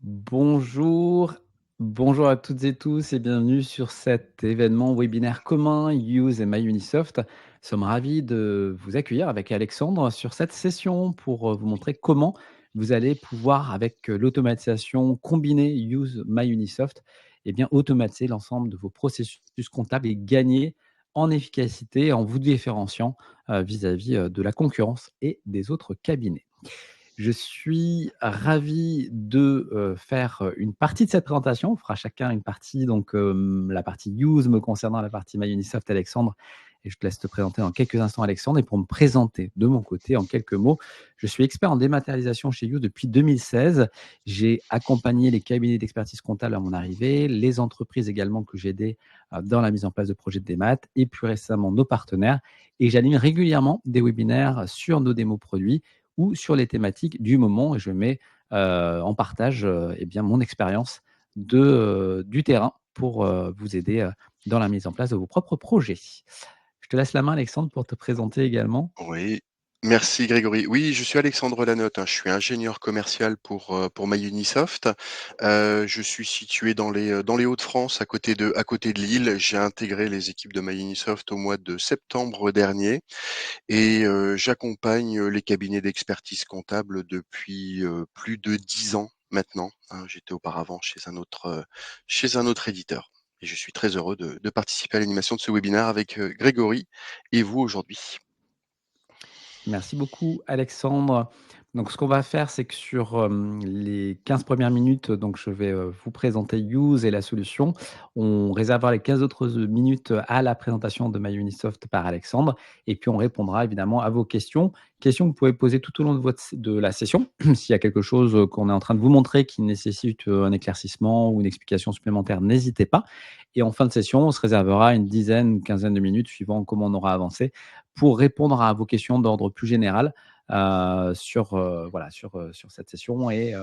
Bonjour, bonjour à toutes et tous et bienvenue sur cet événement webinaire commun Use et MyUnisoft. Nous sommes ravis de vous accueillir avec Alexandre sur cette session pour vous montrer comment vous allez pouvoir, avec l'automatisation combinée Use MyUnisoft, automatiser l'ensemble de vos processus comptables et gagner en efficacité en vous différenciant vis-à-vis de la concurrence et des autres cabinets. Je suis ravi de faire une partie de cette présentation. On fera chacun une partie, donc la partie use me concernant, la partie MyUnisoft Alexandre. Et je te laisse te présenter dans quelques instants, Alexandre. Et pour me présenter de mon côté, en quelques mots, je suis expert en dématérialisation chez Use depuis 2016. J'ai accompagné les cabinets d'expertise comptable à mon arrivée, les entreprises également que j'ai aidées dans la mise en place de projets de démat, et plus récemment nos partenaires. Et j'anime régulièrement des webinaires sur nos démos produits ou sur les thématiques du moment et je mets en partage mon expérience du terrain pour vous aider dans la mise en place de vos propres projets. Je te laisse la main, Alexandre, pour te présenter également. Oui, merci Grégory. Oui, je suis Alexandre Lanotte, hein, je suis ingénieur commercial pour MyUnisoft. Je suis situé dans les Hauts-de-France, à côté de Lille. J'ai intégré les équipes de MyUnisoft au mois de septembre dernier et j'accompagne les cabinets d'expertise comptable depuis plus de 10 ans maintenant, hein. J'étais auparavant chez un autre éditeur. Et je suis très heureux de participer à l'animation de ce webinaire avec Grégory et vous aujourd'hui. Merci beaucoup, Alexandre. Donc, ce qu'on va faire, c'est que sur les 15 premières minutes, donc je vais vous présenter Use et la solution. On réservera les 15 autres minutes à la présentation de MyUnisoft par Alexandre. Et puis, on répondra évidemment à vos questions. Questions que vous pouvez poser tout au long de la session. S'il y a quelque chose qu'on est en train de vous montrer qui nécessite un éclaircissement ou une explication supplémentaire, n'hésitez pas. Et en fin de session, on se réservera une dizaine, une quinzaine de minutes, suivant comment on aura avancé, pour répondre à vos questions d'ordre plus général sur cette session et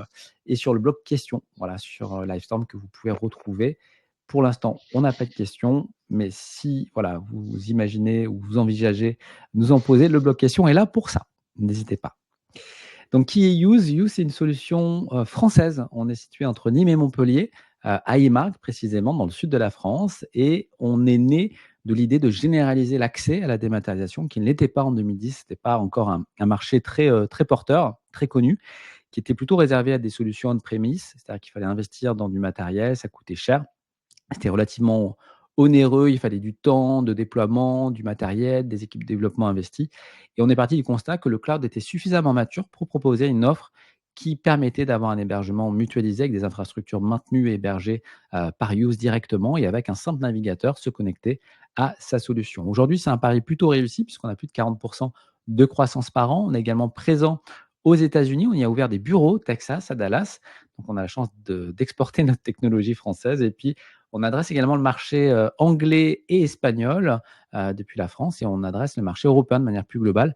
sur le bloc questions, voilà, sur Livestorm que vous pouvez retrouver. Pour l'instant, on n'a pas de questions, mais si voilà, vous imaginez ou vous envisagez nous en poser, le bloc questions est là pour ça. N'hésitez pas. Donc, qui est Use? Use, c'est une solution française. On est situé entre Nîmes et Montpellier, à Émargues précisément, dans le sud de la France. Et on est né de l'idée de généraliser l'accès à la dématérialisation, qui ne l'était pas en 2010. Ce n'était pas encore un marché très porteur, très connu, qui était plutôt réservé à des solutions on-premise, c'est-à-dire qu'il fallait investir dans du matériel, ça coûtait cher. C'était relativement onéreux, il fallait du temps de déploiement, du matériel, des équipes de développement investies. Et on est parti du constat que le cloud était suffisamment mature pour proposer une offre qui permettait d'avoir un hébergement mutualisé avec des infrastructures maintenues et hébergées par Use directement et avec un simple navigateur se connecter à sa solution. Aujourd'hui, c'est un pari plutôt réussi puisqu'on a plus de 40% de croissance par an. On est également présent aux États-Unis. On y a ouvert des bureaux au Texas, à Dallas. Donc, on a la chance d'exporter notre technologie française. Et puis, on adresse également le marché anglais et espagnol depuis la France et on adresse le marché européen de manière plus globale,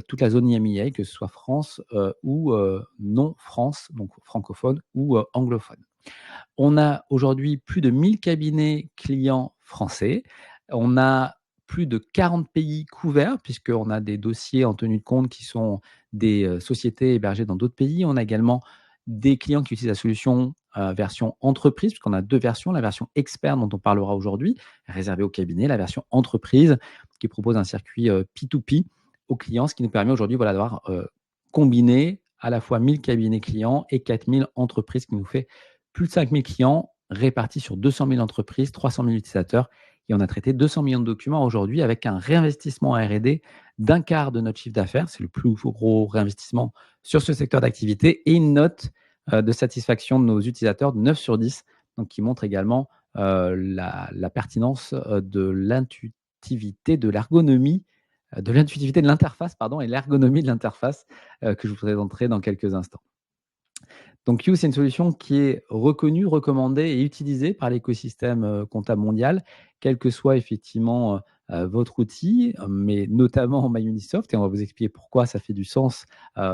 toute la zone IMEA, que ce soit France ou non France, donc francophone ou anglophone. On a aujourd'hui plus de 1000 cabinets clients français. On a plus de 40 pays couverts, puisqu'on a des dossiers en tenue de compte qui sont des sociétés hébergées dans d'autres pays. On a également des clients qui utilisent la solution version entreprise, puisqu'on a deux versions. La version expert dont on parlera aujourd'hui, réservée au cabinet, la version entreprise qui propose un circuit P2P aux clients, ce qui nous permet aujourd'hui voilà, d'avoir combiné à la fois 1000 cabinets clients et 4000 entreprises, qui nous fait plus de 5000 clients répartis sur 200 000 entreprises, 300 000 utilisateurs. Et on a traité 200 millions de documents aujourd'hui avec un réinvestissement en R&D d'un quart de notre chiffre d'affaires. C'est le plus gros réinvestissement sur ce secteur d'activité et une note de satisfaction de nos utilisateurs de 9 sur 10, donc qui montre également la pertinence de l'intuitivité, de l'ergonomie, de l'intuitivité de l'interface, pardon, et l'ergonomie de l'interface que je vous présenterai dans quelques instants. Donc You, c'est une solution qui est reconnue, recommandée et utilisée par l'écosystème comptable mondial, quel que soit effectivement votre outil, mais notamment MyUnisoft, et on va vous expliquer pourquoi ça fait du sens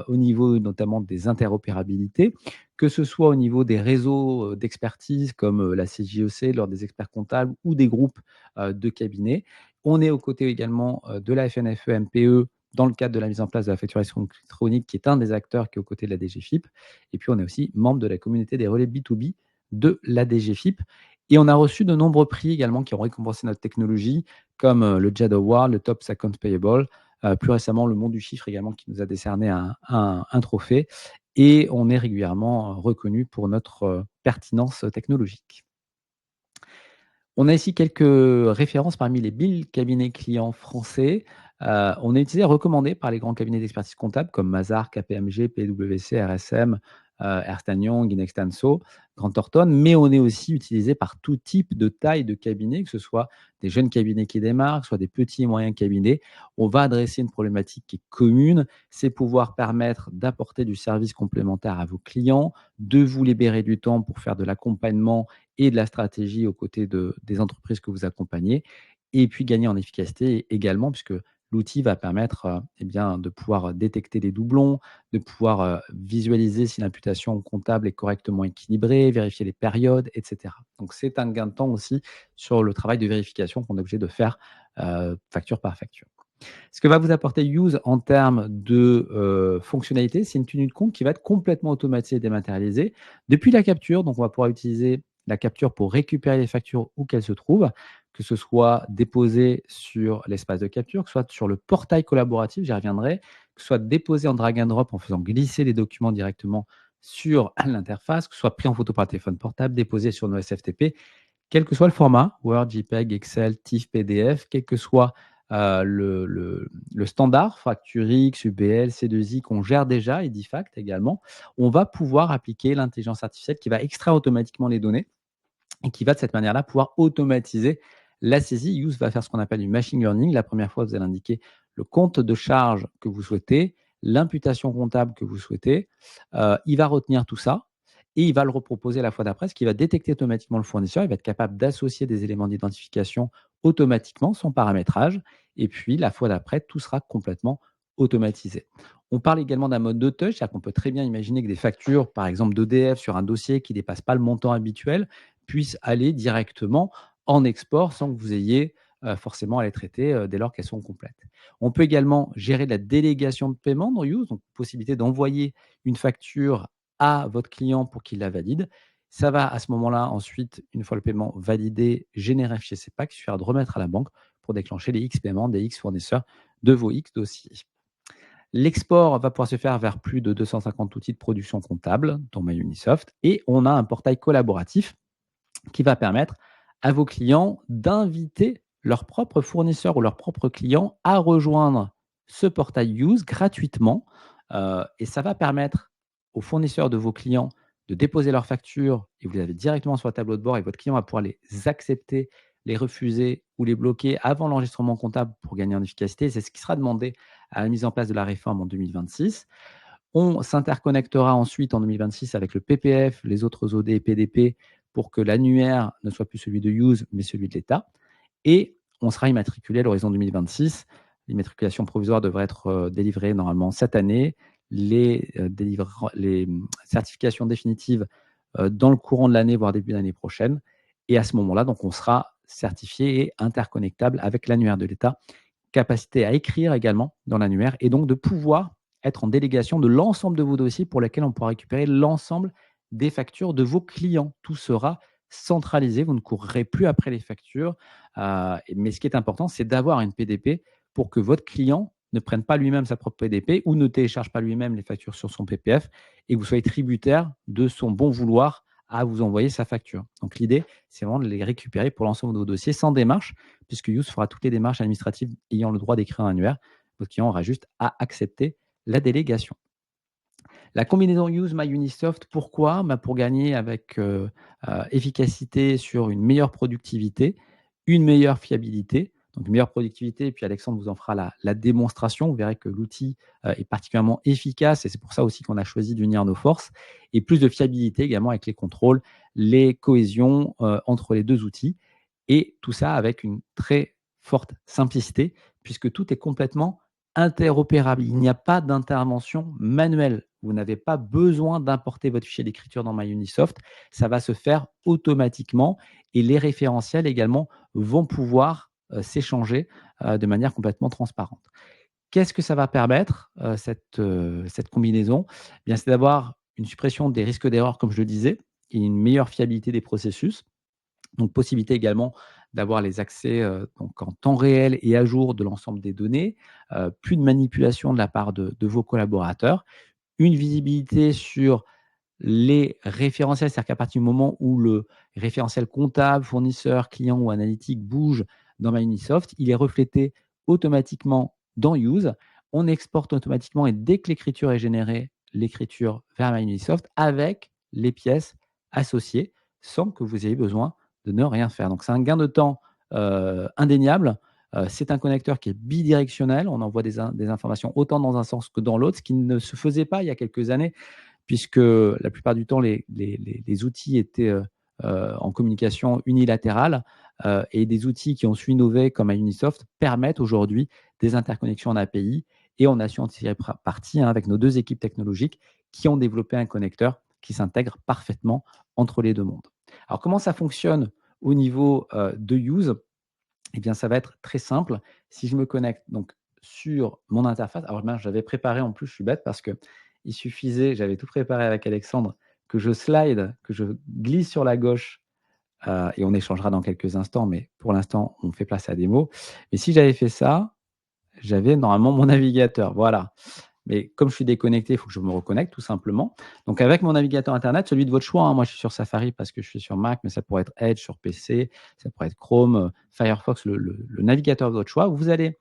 au niveau notamment des interopérabilités, que ce soit au niveau des réseaux d'expertise comme la CJEC, lors des experts comptables ou des groupes de cabinets. On est aux côtés également de la FNFE MPE dans le cadre de la mise en place de la facturation électronique, qui est un des acteurs qui est aux côtés de la DGFiP. Et puis, on est aussi membre de la communauté des relais B2B de la DGFiP. Et on a reçu de nombreux prix également qui ont récompensé notre technologie, comme le JAD Award, le Top Accounts Payable, plus récemment le Monde du Chiffre également qui nous a décerné un trophée. Et on est régulièrement reconnu pour notre pertinence technologique. On a ici quelques références parmi les 1000 cabinets clients français. On est utilisé et recommandé par les grands cabinets d'expertise comptable comme Mazars, KPMG, PwC, RSM, Ernst Young, Inextenso, Grant Thornton, mais on est aussi utilisé par tout type de taille de cabinet, que ce soit des jeunes cabinets qui démarrent, soit des petits et moyens cabinets. On va adresser une problématique qui est commune, c'est pouvoir permettre d'apporter du service complémentaire à vos clients, de vous libérer du temps pour faire de l'accompagnement et de la stratégie aux côtés des entreprises que vous accompagnez, et puis gagner en efficacité également, puisque l'outil va permettre eh bien, de pouvoir détecter les doublons, de pouvoir visualiser si l'imputation comptable est correctement équilibrée, vérifier les périodes, etc. Donc, c'est un gain de temps aussi sur le travail de vérification qu'on est obligé de faire facture par facture. Ce que va vous apporter Use en termes de fonctionnalité, c'est une tenue de compte qui va être complètement automatisée et dématérialisée. Depuis la capture, donc on va pouvoir utiliser la capture pour récupérer les factures où qu'elles se trouvent, que ce soit déposé sur l'espace de capture, que ce soit sur le portail collaboratif, j'y reviendrai, que ce soit déposé en drag and drop en faisant glisser les documents directement sur l'interface, que ce soit pris en photo par téléphone portable, déposé sur nos SFTP, quel que soit le format, Word, JPEG, Excel, TIFF, PDF, quel que soit le standard, FactureX, UBL, C2I qu'on gère déjà, et Edifact également, on va pouvoir appliquer l'intelligence artificielle qui va extraire automatiquement les données et qui va de cette manière-là pouvoir automatiser la saisie. Use va faire ce qu'on appelle du machine learning. La première fois, vous allez indiquer le compte de charge que vous souhaitez, l'imputation comptable que vous souhaitez. Il va retenir tout ça et il va le reproposer la fois d'après, ce qui va détecter automatiquement le fournisseur. Il va être capable d'associer des éléments d'identification automatiquement, sans paramétrage. Et puis, la fois d'après, tout sera complètement automatisé. On parle également d'un mode de touch, c'est-à-dire qu'on peut très bien imaginer que des factures, par exemple d'EDF sur un dossier qui ne dépasse pas le montant habituel, puissent aller directement en export sans que vous ayez forcément à les traiter dès lors qu'elles sont complètes. On peut également gérer de la délégation de paiement dans Use, donc possibilité d'envoyer une facture à votre client pour qu'il la valide. Ça va à ce moment-là, ensuite, une fois le paiement validé, générer chez CEPAC, il suffira de remettre à la banque pour déclencher les X paiements des X fournisseurs de vos X dossiers. L'export va pouvoir se faire vers plus de 250 outils de production comptable, dont MyUnisoft, et on a un portail collaboratif qui va permettre à vos clients d'inviter leurs propres fournisseurs ou leurs propres clients à rejoindre ce portail Use gratuitement. Et ça va permettre aux fournisseurs de vos clients de déposer leurs factures et vous les avez directement sur le tableau de bord et votre client va pouvoir les accepter, les refuser ou les bloquer avant l'enregistrement comptable pour gagner en efficacité. C'est ce qui sera demandé à la mise en place de la réforme en 2026. On s'interconnectera ensuite en 2026 avec le PPF, les autres OD et PDP pour que l'annuaire ne soit plus celui de Use, mais celui de l'État. Et on sera immatriculé à l'horizon 2026. L'immatriculation provisoire devrait être délivrée normalement cette année. Les certifications définitives dans le courant de l'année, voire début d'année prochaine. Et à ce moment-là, donc, on sera certifié et interconnectable avec l'annuaire de l'État. Capacité à écrire également dans l'annuaire et donc de pouvoir être en délégation de l'ensemble de vos dossiers pour lesquels on pourra récupérer l'ensemble des factures de vos clients. Tout sera centralisé, vous ne courrez plus après les factures. Mais ce qui est important, c'est d'avoir une PDP pour que votre client ne prenne pas lui-même sa propre PDP ou ne télécharge pas lui-même les factures sur son PPF et que vous soyez tributaire de son bon vouloir à vous envoyer sa facture. Donc l'idée, c'est vraiment de les récupérer pour l'ensemble de vos dossiers sans démarche, puisque Use fera toutes les démarches administratives ayant le droit d'écrire un annuaire. Votre client aura juste à accepter la délégation. La combinaison Use MyUnisoft, pourquoi? Pour gagner avec efficacité sur une meilleure productivité, une meilleure fiabilité. Donc, une meilleure productivité, et puis Alexandre vous en fera la démonstration. Vous verrez que l'outil est particulièrement efficace et c'est pour ça aussi qu'on a choisi d'unir nos forces. Et plus de fiabilité également avec les contrôles, les cohésions entre les deux outils. Et tout ça avec une très forte simplicité puisque tout est complètement interopérable. Il n'y a pas d'intervention manuelle. Vous n'avez pas besoin d'importer votre fichier d'écriture dans MyUnisoft. Ça va se faire automatiquement et les référentiels également vont pouvoir s'échanger de manière complètement transparente. Qu'est-ce que ça va permettre, cette combinaison? Eh bien, c'est d'avoir une suppression des risques d'erreur, comme je le disais, et une meilleure fiabilité des processus. Donc, possibilité également d'avoir les accès, donc en temps réel et à jour de l'ensemble des données, plus de manipulation de la part de vos collaborateurs, une visibilité sur les référentiels, c'est-à-dire qu'à partir du moment où le référentiel comptable, fournisseur, client ou analytique bouge dans MyUnisoft, il est reflété automatiquement dans Use. On exporte automatiquement et dès que l'écriture est générée, l'écriture vers MyUnisoft avec les pièces associées sans que vous ayez besoin de ne rien faire. Donc c'est un gain de temps indéniable. C'est un connecteur qui est bidirectionnel. On envoie des informations autant dans un sens que dans l'autre, ce qui ne se faisait pas il y a quelques années puisque la plupart du temps, les outils étaient en communication unilatérale et des outils qui ont su innover comme à Unisoft permettent aujourd'hui des interconnexions en API et on a su en tirer parti avec nos 2 équipes technologiques qui ont développé un connecteur qui s'intègre parfaitement entre les 2 mondes. Alors comment ça fonctionne au niveau de Use? Eh bien, ça va être très simple. Si je me connecte donc sur mon interface, alors mince, j'avais préparé en plus, je suis bête parce que il suffisait, j'avais tout préparé avec Alexandre, que je slide, que je glisse sur la gauche et on échangera dans quelques instants, mais pour l'instant, on fait place à des mots. Mais si j'avais fait ça, j'avais normalement mon navigateur. Voilà. Mais comme je suis déconnecté, il faut que je me reconnecte tout simplement. Donc avec mon navigateur internet, celui de votre choix, hein. Moi, je suis sur Safari parce que je suis sur Mac, mais ça pourrait être Edge sur PC, ça pourrait être Chrome, Firefox, le navigateur de votre choix. Vous allez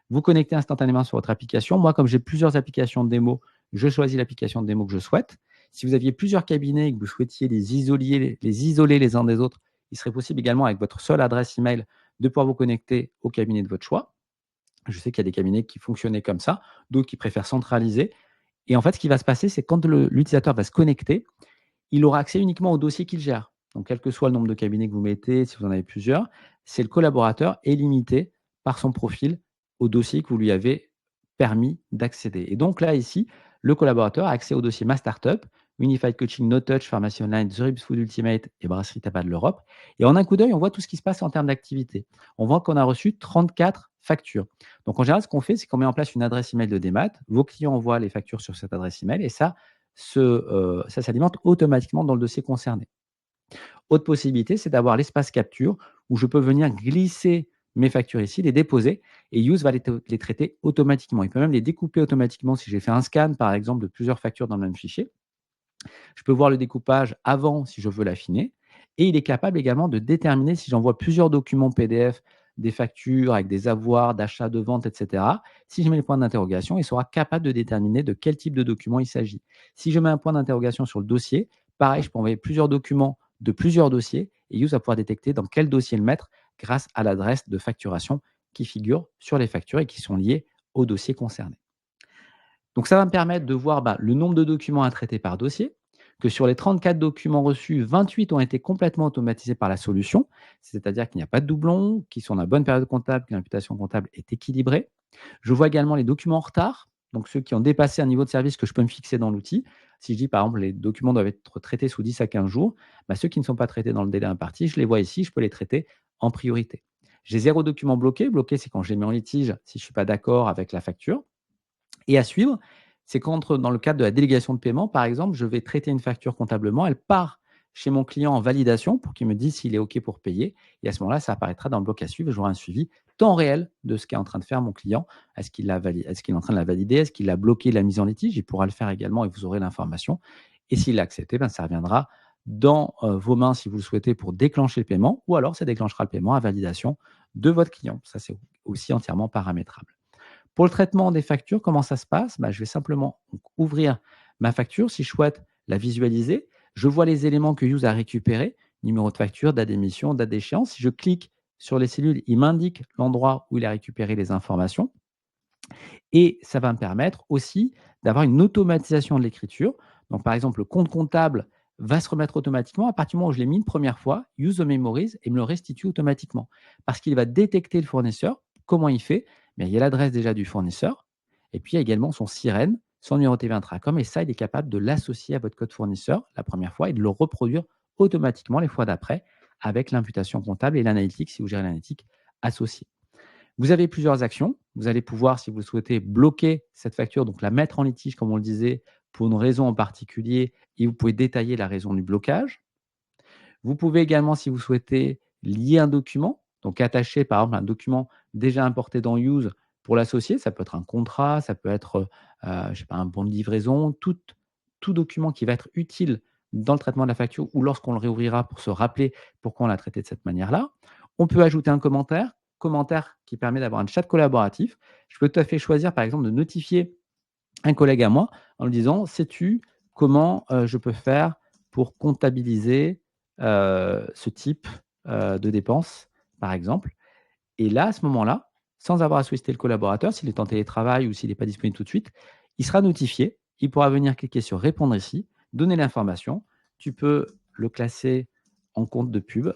vous connecter instantanément sur votre application. Moi, comme j'ai plusieurs applications de démo, je choisis l'application de démo que je souhaite. Si vous aviez plusieurs cabinets et que vous souhaitiez les isoler les uns des autres, il serait possible également avec votre seule adresse email de pouvoir vous connecter au cabinet de votre choix. Je sais qu'il y a des cabinets qui fonctionnaient comme ça, d'autres qui préfèrent centraliser. Et en fait, ce qui va se passer, c'est quand l'utilisateur va se connecter, il aura accès uniquement au dossier qu'il gère. Donc, quel que soit le nombre de cabinets que vous mettez, si vous en avez plusieurs, c'est le collaborateur est limité par son profil au dossier que vous lui avez permis d'accéder. Et donc là, ici, le collaborateur a accès au dossier Ma Startup, Unified Coaching, No Touch, Pharmacy Online, The Ribs Food Ultimate et Brasserie Tabac de l'Europe. Et en un coup d'œil, on voit tout ce qui se passe en termes d'activité. On voit qu'on a reçu 34 factures. Donc en général, ce qu'on fait, c'est qu'on met en place une adresse email de démat. Vos clients envoient les factures sur cette adresse email et ça s'alimente automatiquement dans le dossier concerné. Autre possibilité, c'est d'avoir l'espace capture où je peux venir glisser mes factures ici, les déposer et Use va les traiter automatiquement. Il peut même les découper automatiquement si j'ai fait un scan, par exemple, de plusieurs factures dans le même fichier. Je peux voir le découpage avant si je veux l'affiner. Et il est capable également de déterminer si j'envoie plusieurs documents PDF, des factures avec des avoirs, d'achat, de vente, etc. Si je mets le point d'interrogation, il sera capable de déterminer de quel type de document il s'agit. Si je mets un point d'interrogation sur le dossier, pareil, je peux envoyer plusieurs documents de plusieurs dossiers et Use va pouvoir détecter dans quel dossier le mettre grâce à l'adresse de facturation qui figure sur les factures et qui sont liées au dossier concerné. Donc ça va me permettre de voir le nombre de documents à traiter par dossier, que sur les 34 documents reçus, 28 ont été complètement automatisés par la solution, c'est-à-dire qu'il n'y a pas de doublons, qu'ils sont dans la bonne période comptable, que l'imputation comptable est équilibrée. Je vois également les documents en retard, donc ceux qui ont dépassé un niveau de service que je peux me fixer dans l'outil. Si je dis par exemple les documents doivent être traités sous 10 à 15 jours, ceux qui ne sont pas traités dans le délai imparti, je les vois ici, je peux les traiter en priorité. J'ai 0 document bloqué. Bloqué, c'est quand j'ai mis en litige si je ne suis pas d'accord avec la facture. Et à suivre, c'est quand dans le cadre de la délégation de paiement, par exemple, je vais traiter une facture comptablement, elle part chez mon client en validation pour qu'il me dise s'il est OK pour payer. Et à ce moment-là, ça apparaîtra dans le bloc à suivre et j'aurai un suivi temps réel de ce qu'est en train de faire mon client. Est-ce qu'il est en train de la valider? Est-ce qu'il a bloqué la mise en litige? Il pourra le faire également et vous aurez l'information. Et s'il l'a accepté, ça reviendra dans vos mains si vous le souhaitez pour déclencher le paiement ou alors ça déclenchera le paiement à validation de votre client. Ça, c'est aussi entièrement paramétrable. Pour le traitement des factures, comment ça se passe? Je vais simplement ouvrir ma facture. Si je souhaite la visualiser, je vois les éléments que Use a récupérés, numéro de facture, date d'émission, date d'échéance. Si je clique sur les cellules, il m'indique l'endroit où il a récupéré les informations. Et ça va me permettre aussi d'avoir une automatisation de l'écriture. Donc, par exemple, le compte comptable va se remettre automatiquement. À partir du moment où je l'ai mis une première fois, Use the Memories et me le restitue automatiquement. Parce qu'il va détecter le fournisseur. Comment il fait? Il y a l'adresse déjà du fournisseur. Et puis, il y a également son sirène, son numéro TV Intracom. Et ça, il est capable de l'associer à votre code fournisseur la première fois et de le reproduire automatiquement les fois d'après avec l'imputation comptable et l'analytique, si vous gérez l'analytique associée. Vous avez plusieurs actions. Vous allez pouvoir, si vous le souhaitez, bloquer cette facture, donc la mettre en litige, comme on le disait, pour une raison en particulier, et vous pouvez détailler la raison du blocage. Vous pouvez également, si vous souhaitez, lier un document, donc attacher par exemple un document déjà importé dans Use pour l'associer. Ça peut être un contrat, ça peut être je sais pas, un bon de livraison, tout document qui va être utile dans le traitement de la facture ou lorsqu'on le réouvrira pour se rappeler pourquoi on l'a traité de cette manière-là. On peut ajouter un commentaire qui permet d'avoir un chat collaboratif. Je peux tout à fait choisir par exemple de notifier un collègue à moi en lui disant: «Sais-tu comment, je peux faire pour comptabiliser, ce type, de dépenses?» par exemple. Et là, à ce moment-là, sans avoir à solliciter le collaborateur, s'il est en télétravail ou s'il n'est pas disponible tout de suite, il sera notifié. Il pourra venir cliquer sur «Répondre ici», donner l'information. Tu peux le classer en compte de pub,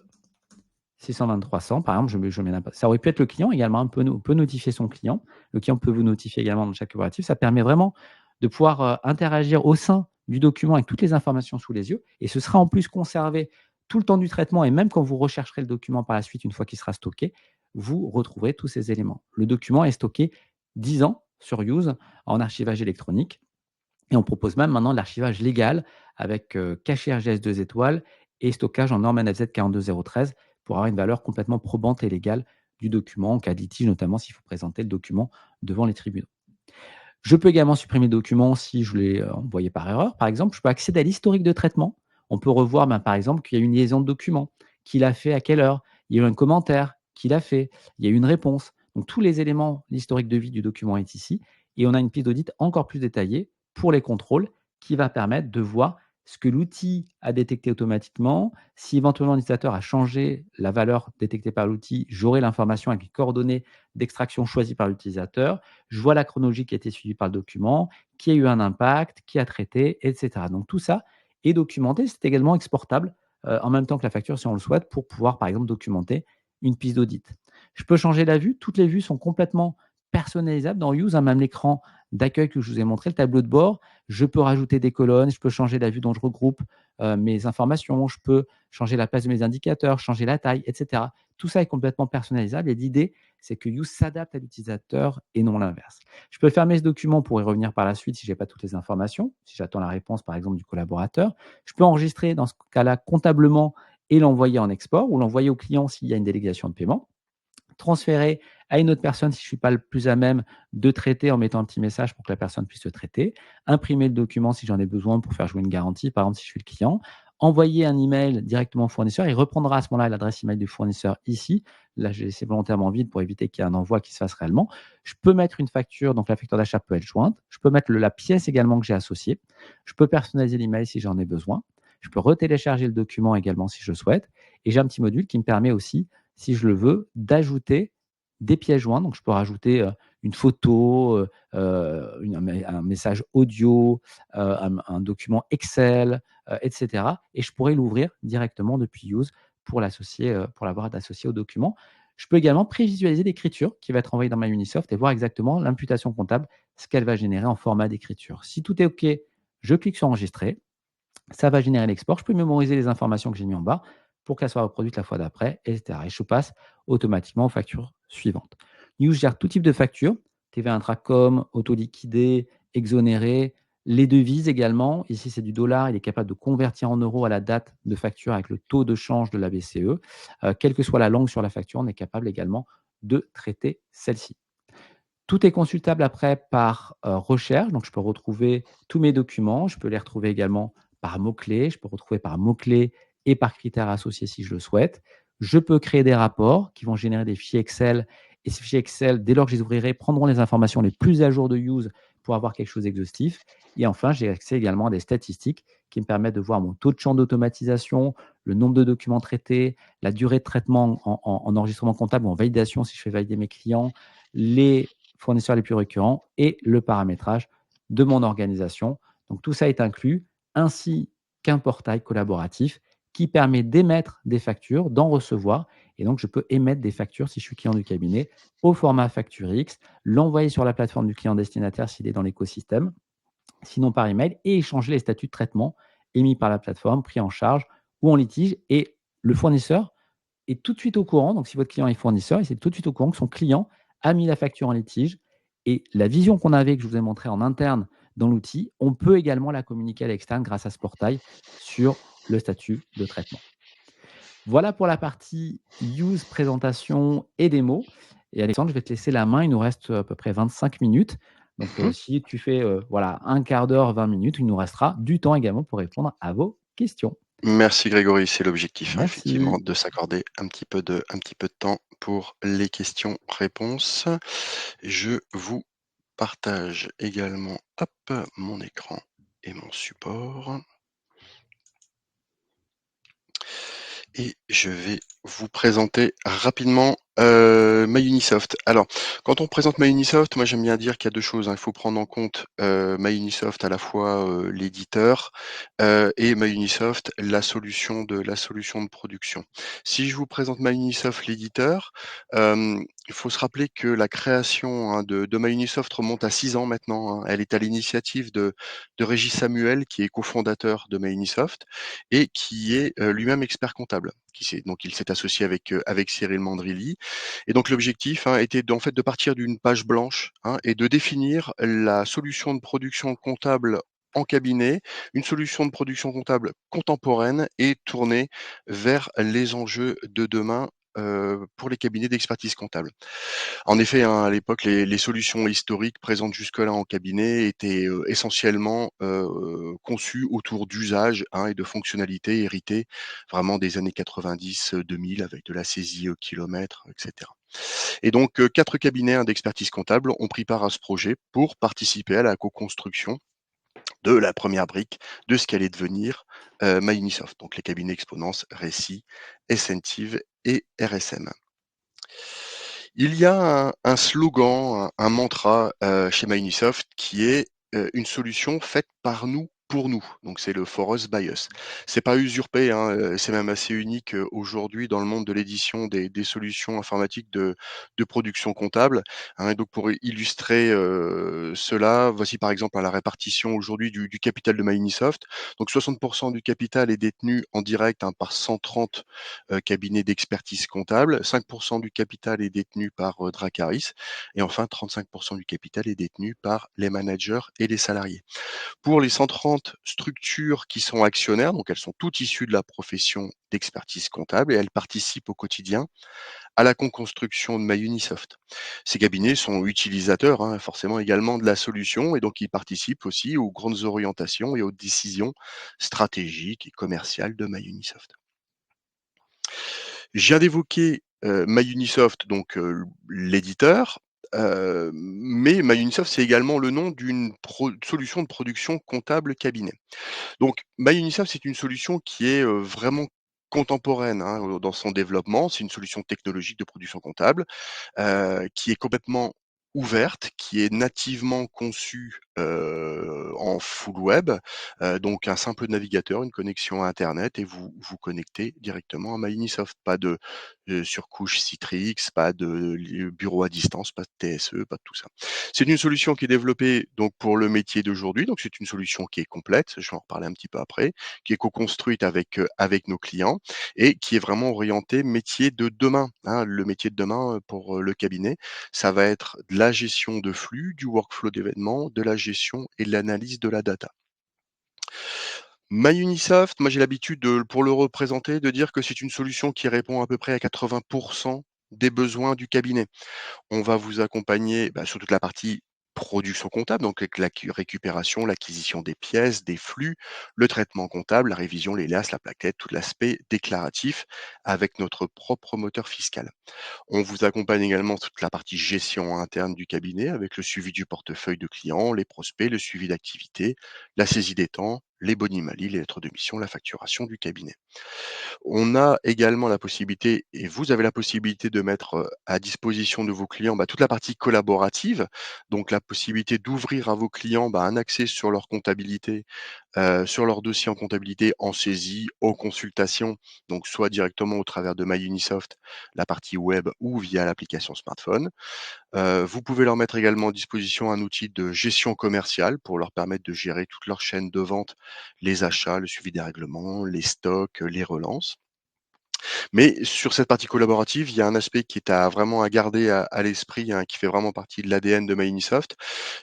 620-300 par exemple, je mets ça aurait pu être le client également, on peut notifier son client. Le client peut vous notifier également dans le chat collaboratif. Ça permet vraiment de pouvoir, interagir au sein du document avec toutes les informations sous les yeux et ce sera en plus conservé tout le temps du traitement et même quand vous rechercherez le document par la suite, une fois qu'il sera stocké, vous retrouverez tous ces éléments. Le document est stocké 10 ans sur Use en archivage électronique et on propose même maintenant de l'archivage légal avec, cachet RGS 2 étoiles et stockage en norme NFZ 42013 pour avoir une valeur complètement probante et légale du document en cas de litige, notamment s'il faut présenter le document devant les tribunaux. Je peux également supprimer le document si je l'ai, envoyé par erreur. Par exemple, je peux accéder à l'historique de traitement. On peut revoir, par exemple, qu'il y a eu une liaison de documents, qui l'a fait, à quelle heure, il y a eu un commentaire, qui l'a fait, il y a eu une réponse. Donc tous les éléments, l'historique de vie du document est ici et on a une piste d'audit encore plus détaillée pour les contrôles qui va permettre de voir ce que l'outil a détecté automatiquement. Si éventuellement l'utilisateur a changé la valeur détectée par l'outil, j'aurai l'information avec les coordonnées d'extraction choisies par l'utilisateur. Je vois la chronologie qui a été suivie par le document, qui a eu un impact, qui a traité, et cetera. Donc tout ça est documenté. C'est également exportable, en même temps que la facture si on le souhaite pour pouvoir, par exemple, documenter une piste d'audit. Je peux changer la vue. Toutes les vues sont complètement personnalisables dans Use, hein, même l'écran d'accueil que je vous ai montré, le tableau de bord. Je peux rajouter des colonnes, je peux changer la vue dont je regroupe, mes informations, je peux changer la place de mes indicateurs, changer la taille, et cetera. Tout ça est complètement personnalisable et l'idée, c'est que Use s'adapte à l'utilisateur et non l'inverse. Je peux fermer ce document pour y revenir par la suite si je n'ai pas toutes les informations, si j'attends la réponse par exemple du collaborateur. Je peux enregistrer dans ce cas-là comptablement et l'envoyer en export ou l'envoyer au client s'il y a une délégation de paiement. Transférer à une autre personne si je ne suis pas le plus à même de traiter en mettant un petit message pour que la personne puisse le traiter. Imprimer le document si j'en ai besoin pour faire jouer une garantie, par exemple si je suis le client. Envoyer un email directement au fournisseur. Il reprendra à ce moment-là l'adresse email du fournisseur ici. Là, j'ai laissé volontairement vide pour éviter qu'il y ait un envoi qui se fasse réellement. Je peux mettre une facture, donc la facture d'achat peut être jointe. Je peux mettre la pièce également que j'ai associée. Je peux personnaliser l'email si j'en ai besoin. Je peux retélécharger le document également si je le souhaite. Et j'ai un petit module qui me permet aussi, si je le veux, d'ajouter des pièces jointes. Donc, je peux rajouter une photo, un message audio, un document Excel, etc. Et je pourrais l'ouvrir directement depuis Use pour l'associer, pour l'avoir associé au document. Je peux également prévisualiser l'écriture qui va être envoyée dans ma Unisoft et voir exactement l'imputation comptable, ce qu'elle va générer en format d'écriture. Si tout est OK, je clique sur enregistrer. Ça va générer l'export. Je peux mémoriser les informations que j'ai mis en bas pour qu'elles soient reproduites la fois d'après, etc. Et je passe automatiquement aux factures suivantes. News gère tout type de factures, TVA intracom, auto-liquidé, exonéré, les devises également. Ici, c'est du dollar. Il est capable de convertir en euros à la date de facture avec le taux de change de la BCE. Quelle que soit la langue sur la facture, on est capable également de traiter celle-ci. Tout est consultable après par recherche, donc je peux retrouver tous mes documents, je peux les retrouver également par mots-clés, je peux retrouver par mots-clés et par critères associés si je le souhaite. Je peux créer des rapports qui vont générer des fichiers Excel et ces fichiers Excel, dès lors que je les ouvrirai, prendront les informations les plus à jour de Use pour avoir quelque chose d'exhaustif. Et enfin, j'ai accès également à des statistiques qui me permettent de voir mon taux de champ d'automatisation, le nombre de documents traités, la durée de traitement en enregistrement comptable ou en validation si je fais valider mes clients, les fournisseurs les plus récurrents et le paramétrage de mon organisation. Donc tout ça est inclus, ainsi qu'un portail collaboratif qui permet d'émettre des factures, d'en recevoir. Et donc, je peux émettre des factures si je suis client du cabinet au format facture X, l'envoyer sur la plateforme du client destinataire s'il est dans l'écosystème, sinon par email, et échanger les statuts de traitement émis par la plateforme, pris en charge ou en litige. Et le fournisseur est tout de suite au courant. Donc, si votre client est fournisseur, il est tout de suite au courant que son client a mis la facture en litige et la vision qu'on avait, que je vous ai montrée en interne dans l'outil, on peut également la communiquer à l'externe grâce à ce portail sur le statut de traitement. Voilà pour la partie use, présentation et démo. Et Alexandre, je vais te laisser la main. Il nous reste à peu près 25 minutes. Donc, Mmh. si tu fais voilà, un quart d'heure, 20 minutes, il nous restera du temps également pour répondre à vos questions. Merci Grégory, c'est l'objectif, hein, effectivement, Merci. de s'accorder un petit peu de temps pour les questions-réponses. Je vous partage également, hop, mon écran et mon support. Et je vais vous présenter rapidement MyUnisoft. Alors, quand on présente MyUnisoft, moi j'aime bien dire qu'il y a 2 choses, hein. Il faut prendre en compte, MyUnisoft à la fois, l'éditeur, et MyUnisoft la solution de production. Si je vous présente MyUnisoft l'éditeur, il faut se rappeler que la création, hein, de MyUnisoft remonte à 6 ans maintenant, hein. Elle est à l'initiative de Régis Samuel, qui est cofondateur de MyUnisoft et qui est, lui-même expert comptable. Donc il s'est associé avec Cyril Mandrilli et donc l'objectif, hein, était en fait de partir d'une page blanche, hein, et de définir la solution de production comptable en cabinet, une solution de production comptable contemporaine et tournée vers les enjeux de demain, pour les cabinets d'expertise comptable. En effet, hein, à l'époque, les solutions historiques présentes jusque-là en cabinet étaient, essentiellement, conçues autour d'usages, hein, et de fonctionnalités héritées vraiment des années 90, 2000 avec de la saisie au kilomètre, et cetera. Et donc, 4 cabinets, hein, d'expertise comptable ont pris part à ce projet pour participer à la co-construction de la première brique de ce qu'allait devenir, MyUnisoft, donc les cabinets Exponence, Récit, Essentive et RSM. Il y a un slogan, un mantra, chez MyUnisoft qui est, «Une solution faite par nous, pour nous». Donc c'est le «For us, by us». C'est pas usurpé, hein, c'est même assez unique, aujourd'hui dans le monde de l'édition des solutions informatiques de production comptable, hein. Et donc pour illustrer, cela, voici par exemple, hein, la répartition aujourd'hui du capital de MyUnisoft. Donc 60 du capital est détenu en direct, hein, par 130 cabinet d'expertise comptable. 5 du capital est détenu par, Dracaris et enfin 35 du capital est détenu par les managers et les salariés. Pour les 130 structures qui sont actionnaires, donc elles sont toutes issues de la profession d'expertise comptable et elles participent au quotidien à la construction de MyUnisoft. Ces cabinets sont utilisateurs, hein, forcément également de la solution et donc ils participent aussi aux grandes orientations et aux décisions stratégiques et commerciales de MyUnisoft. Je viens d'évoquer, MyUnisoft, donc l'éditeur, mais MyUnisoft, c'est également le nom d'une solution de production comptable cabinet. Donc MyUnisoft, c'est une solution qui est, vraiment contemporaine, hein, dans son développement. C'est une solution technologique de production comptable, qui est complètement ouverte, qui est nativement conçue, en full web, donc un simple navigateur, une connexion à internet et vous vous connectez directement à MyUnisoft. Pas de, surcouche Citrix, pas de bureau à distance, pas de TSE, pas de tout ça. C'est une solution qui est développée donc pour le métier d'aujourd'hui, donc c'est une solution qui est complète, je vais en reparler un petit peu après, qui est co-construite avec nos clients et qui est vraiment orienté métier de demain, hein. Le métier de demain, pour, le cabinet, ça va être de la gestion de flux, du workflow d'événements, de la gestion et de l'analyse de la data. MyUnisoft, moi j'ai l'habitude pour le représenter, de dire que c'est une solution qui répond à peu près à 80 des besoins du cabinet. On va vous accompagner, bah, sur toute la partie production comptable, donc avec la récupération, l'acquisition des pièces, des flux, le traitement comptable, la révision, les liasses, la plaquette, tout l'aspect déclaratif avec notre propre moteur fiscal. On vous accompagne également sur toute la partie gestion interne du cabinet avec le suivi du portefeuille de clients, les prospects, le suivi d'activité, la saisie des temps, les boni-mali, les lettres de mission, la facturation du cabinet. On a également la possibilité et vous avez la possibilité de mettre, à disposition de vos clients, bah, toute la partie collaborative, donc la possibilité d'ouvrir à vos clients, bah, un accès sur leur comptabilité, sur leur dossier en comptabilité en saisie, aux consultations, donc soit directement au travers de MyUnisoft, la partie web ou via l'application smartphone. Vous pouvez leur mettre également à disposition un outil de gestion commerciale pour leur permettre de gérer toute leur chaîne de vente, les achats, le suivi des règlements, les stocks, les relances. Mais sur cette partie collaborative, il y a un aspect qui est à vraiment à garder à l'esprit, hein, qui fait vraiment partie de l'ADN de MyUnisoft.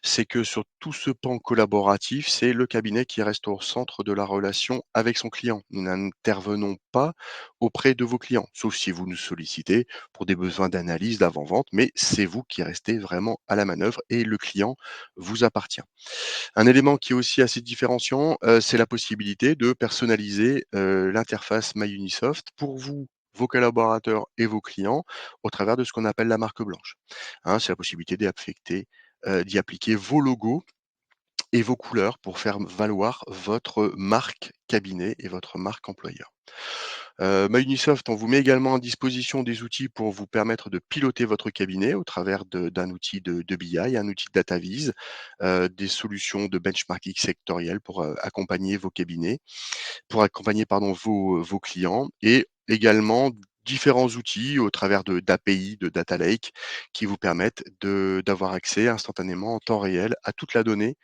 C'est que sur tout ce pan collaboratif, c'est le cabinet qui reste au centre de la relation avec son client. Nous n'intervenons pas auprès de vos clients, sauf si vous nous sollicitez pour des besoins d'analyse, d'avant-vente, mais c'est vous qui restez vraiment à la manœuvre et le client vous appartient. Un élément qui est aussi assez différenciant, c'est la possibilité de personnaliser, l'interface MyUnisoft pour vous, vos collaborateurs et vos clients au travers de ce qu'on appelle la marque blanche. Hein, c'est la possibilité d'y appliquer vos logos et vos couleurs pour faire valoir votre marque cabinet et votre marque employeur. MyUnisoft, on vous met également à disposition des outils pour vous permettre de piloter votre cabinet au travers d'un outil de BI, un outil de data vise, des solutions de benchmarking sectoriel pour, accompagner vos cabinets pour accompagner pardon vos clients et également différents outils au travers d'API, de data lake qui vous permettent d'avoir accès instantanément en temps réel à toute la donnée,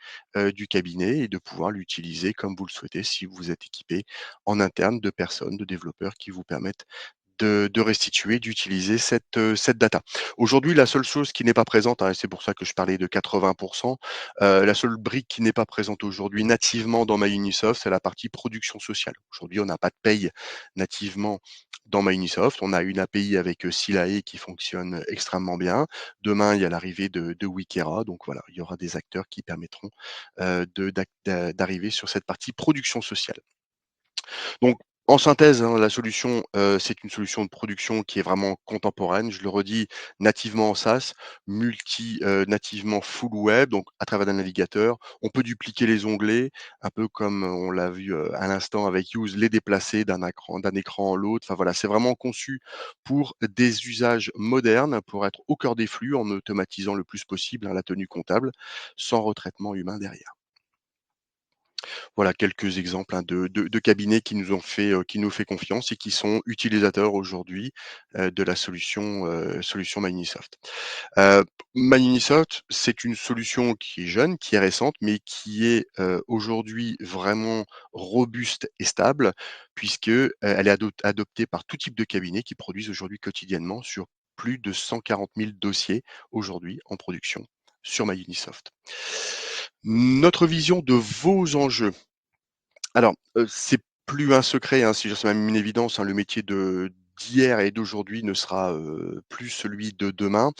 du cabinet et de pouvoir l'utiliser comme vous le souhaitez si vous êtes équipé en interne de personnes, de développeurs qui vous permettent de restituer, d'utiliser cette data. Aujourd'hui, la seule chose qui n'est pas présente, hein, et c'est pour ça que je parlais de 80, la seule brique qui n'est pas présente aujourd'hui nativement dans MyUnisoft, c'est la partie production sociale. Aujourd'hui, on n'a pas de paye nativement dans MyUnisoft. On a une API avec, Silae qui fonctionne extrêmement bien. Demain, il y a l'arrivée de Wikera, donc voilà, il y aura des acteurs qui permettront, d'arriver sur cette partie production sociale. Donc, en synthèse, hein, la solution, c'est une solution de production qui est vraiment contemporaine. Je le redis, nativement en SaaS, nativement full web, donc à travers un navigateur. On peut dupliquer les onglets, un peu comme on l'a vu, à l'instant avec Use, les déplacer d'un écran à l'autre. Enfin voilà, c'est vraiment conçu pour des usages modernes, pour être au cœur des flux en automatisant le plus possible, hein, la tenue comptable, sans retraitement humain derrière. Voilà quelques exemples, hein, de cabinets qui nous fait confiance et qui sont utilisateurs aujourd'hui, de la solution MyUnisoft. Heu, MyUnisoft, c'est une solution qui est jeune, qui est récente, mais qui est, aujourd'hui vraiment robuste et stable puisque, elle est adoptée par tout type de cabinets qui produisent aujourd'hui quotidiennement sur plus de 140 000 dossiers aujourd'hui en production sur MyUnisoft. Notre vision de vos enjeux. Alors, c'est plus un secret, hein, c'est même une évidence, hein, le métier d'hier et d'aujourd'hui ne sera, plus celui de demain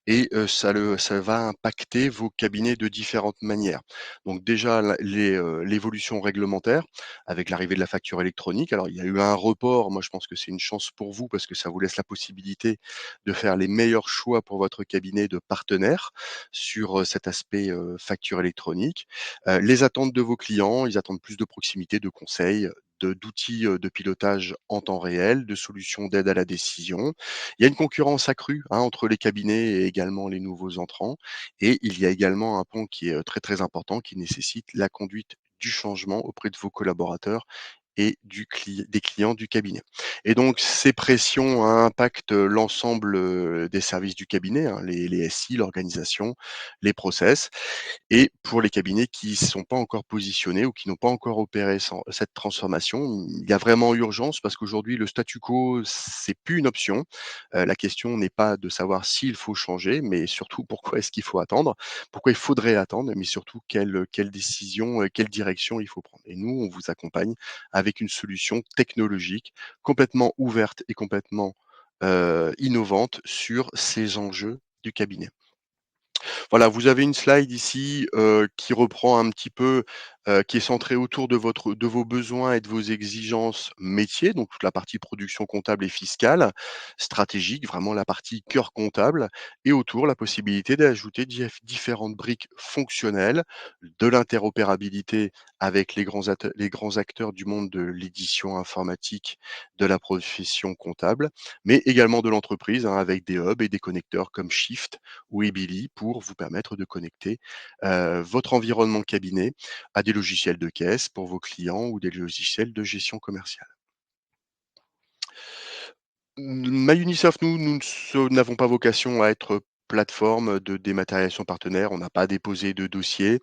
et ça va impacter vos cabinets de différentes manières. Donc déjà l'évolution réglementaire avec l'arrivée de la facture électronique. Alors il y a eu un report, moi je pense que c'est une chance pour vous parce que ça vous laisse la possibilité de faire les meilleurs choix pour votre cabinet de partenaires sur, cet aspect, facture électronique. Les attentes de vos clients, ils attendent plus de proximité, de conseils, d'outils, de pilotage en temps réel, de solutions d'aide à la décision. Il y a une concurrence accrue, hein, entre les cabinets et également les nouveaux entrants et il y a également un pont qui est, très, très important qui nécessite la conduite du changement auprès de vos collaborateurs et des clients du cabinet. Et donc ces pressions, hein, impactent, l'ensemble, des services du cabinet, hein, les SI, l'organisation, les process et pour les cabinets qui ne sont pas encore positionnés ou qui n'ont pas encore opéré cette transformation, il y a vraiment urgence parce qu'aujourd'hui le statu quo, c'est plus une option. La question n'est pas de savoir s'il faut changer, mais surtout pourquoi est-ce qu'il faut attendre? Pourquoi il faudrait attendre? Mais surtout quelle décision, quelle direction il faut prendre? Et nous, on vous accompagne avec une solution technologique complètement ouverte et complètement, innovante sur ces enjeux du cabinet. Voilà, vous avez une slide ici, qui reprend un petit peu, qui est centrée autour de vos besoins et de vos exigences métiers, donc toute la partie production comptable et fiscale, stratégique, vraiment la partie cœur comptable et autour la possibilité d'ajouter différentes briques fonctionnelles, de l'interopérabilité avec les grands acteurs du monde de l'édition informatique de la profession comptable, mais également de l'entreprise, hein, avec des hubs et des connecteurs comme Shift ou Ebili pour vous permettre de connecter, votre environnement cabinet à des logiciels de caisse pour vos clients ou des logiciels de gestion commerciale. MyUnisoft, nous n'avons pas vocation à être plateforme de dématérialisation partenaire. On n'a pas déposé de dossier.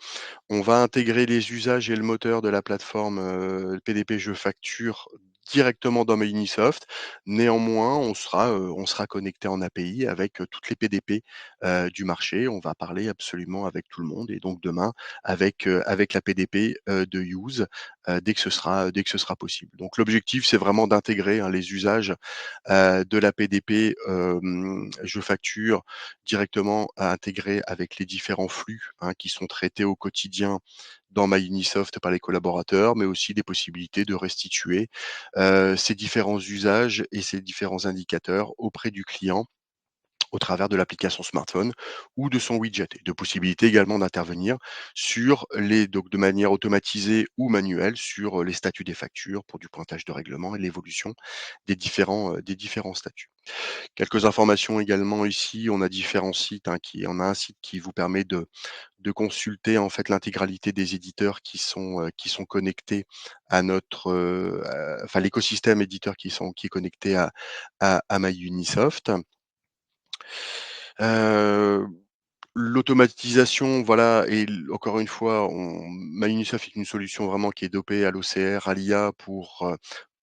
On va intégrer les usages et le moteur de la plateforme, PDP Je Facture directement dans Microsoft. Néanmoins, on sera connecté en API avec, toutes les PDP, du marché. On va parler absolument avec tout le monde et donc demain avec la PDP, de Use, dès que ce sera possible. Donc l'objectif, c'est vraiment d'intégrer, hein, les usages, de la PDP, je facture directement à intégrer avec les différents flux, hein, qui sont traités au quotidien dans MyUnisoft par les collaborateurs, mais aussi des possibilités de restituer, ces différents usages et ces différents indicateurs auprès du client au travers de l'application smartphone ou de son widget et de possibilités également d'intervenir sur les donc de manière automatisée ou manuelle sur, les statuts des factures pour du pointage de règlement et l'évolution des différents statuts. Quelques informations également ici, on a différents sites, hein, on a un site qui vous permet de consulter en fait l'intégralité des éditeurs qui sont connectés à notre, enfin l'écosystème éditeur qui est connecté à MyUnisoft. Heu, L'automatisation, voilà et encore une fois, MyUnisoft est une solution vraiment qui est dopée à l'OCR, à l'IA pour,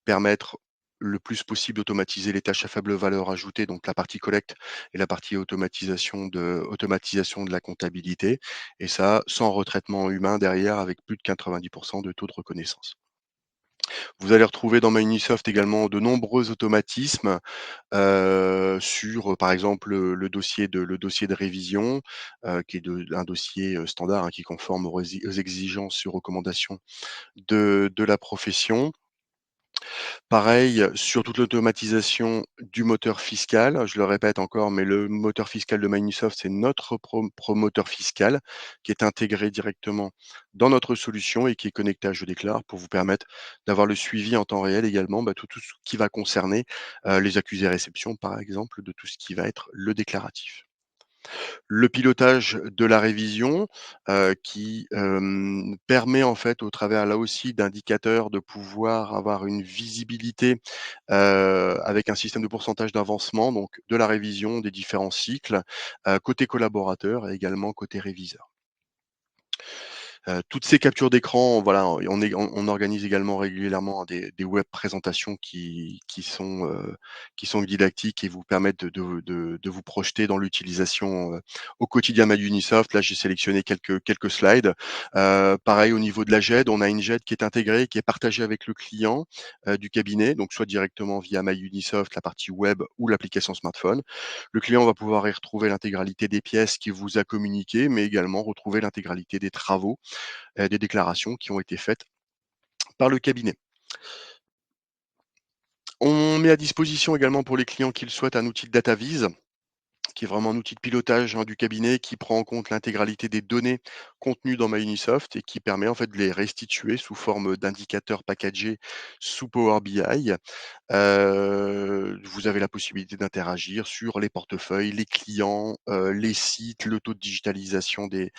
permettre le plus possible d'automatiser les tâches à faible valeur ajoutée, donc la partie collecte et la partie automatisation de la comptabilité et ça sans retraitement humain derrière avec plus de 90 de taux de reconnaissance. Vous allez retrouver dans MyUnisoft également de nombreux automatismes sur, par exemple, le dossier de révision, qui est un dossier, standard, hein, qui est conforme aux exigences et recommandations de la profession. Pareil sur toute l'automatisation du moteur fiscal, je le répète encore, mais le moteur fiscal de Microsoft, c'est notre moteur fiscal qui est intégré directement dans notre solution et qui est connecté à Je déclare pour vous permettre d'avoir le suivi en temps réel également, tout ce qui va concerner, les accusés-réception, par exemple, de tout ce qui va être le déclaratif. Le pilotage de la révision, qui, permet en fait au travers là aussi d'indicateurs de pouvoir avoir une visibilité, avec un système de pourcentage d'avancement donc de la révision des différents cycles, côté collaborateur et également côté réviseur. Toutes ces captures d'écran, voilà, on organise également régulièrement des web présentations qui sont didactiques et vous permettent de vous projeter dans l'utilisation, au quotidien MyUnisoft. Là, j'ai sélectionné quelques slides. Pareil au niveau de la GED, on a une GED qui est intégrée, qui est partagée avec le client, du cabinet, donc soit directement via MyUnisoft, la partie web ou l'application smartphone. Le client va pouvoir y retrouver l'intégralité des pièces qu'il vous a communiquées, mais également retrouver l'intégralité des travaux des déclarations qui ont été faites par le cabinet. On met à disposition également pour les clients qui le souhaitent un outil de data vise, qui est vraiment un outil de pilotage, hein, du cabinet qui prend en compte l'intégralité des données contenues dans MyUnisoft et qui permet en fait de les restituer sous forme d'indicateurs packagés sous Power BI. Vous avez la possibilité d'interagir sur les portefeuilles, les clients, les sites, le taux de digitalisation des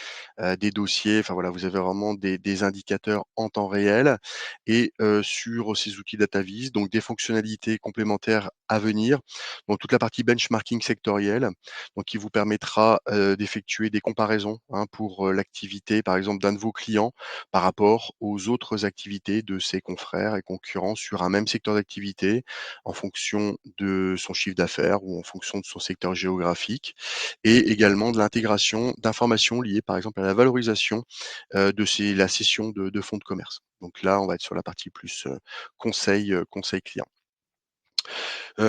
dossiers. Enfin voilà, vous avez vraiment des indicateurs en temps réel et sur ces outils DataVis, donc des fonctionnalités complémentaires à venir. Donc toute la partie benchmarking sectoriel, donc qui vous permettra, d'effectuer des comparaisons, hein, pour, l'activité par exemple d'un de vos clients par rapport aux autres activités de ses confrères et concurrents sur un même secteur d'activité en fonction de son chiffre d'affaires ou en fonction de son secteur géographique et également de l'intégration d'informations liées par exemple à la valorisation, de la cession de fonds de commerce. Donc là, on va être sur la partie plus, conseil client.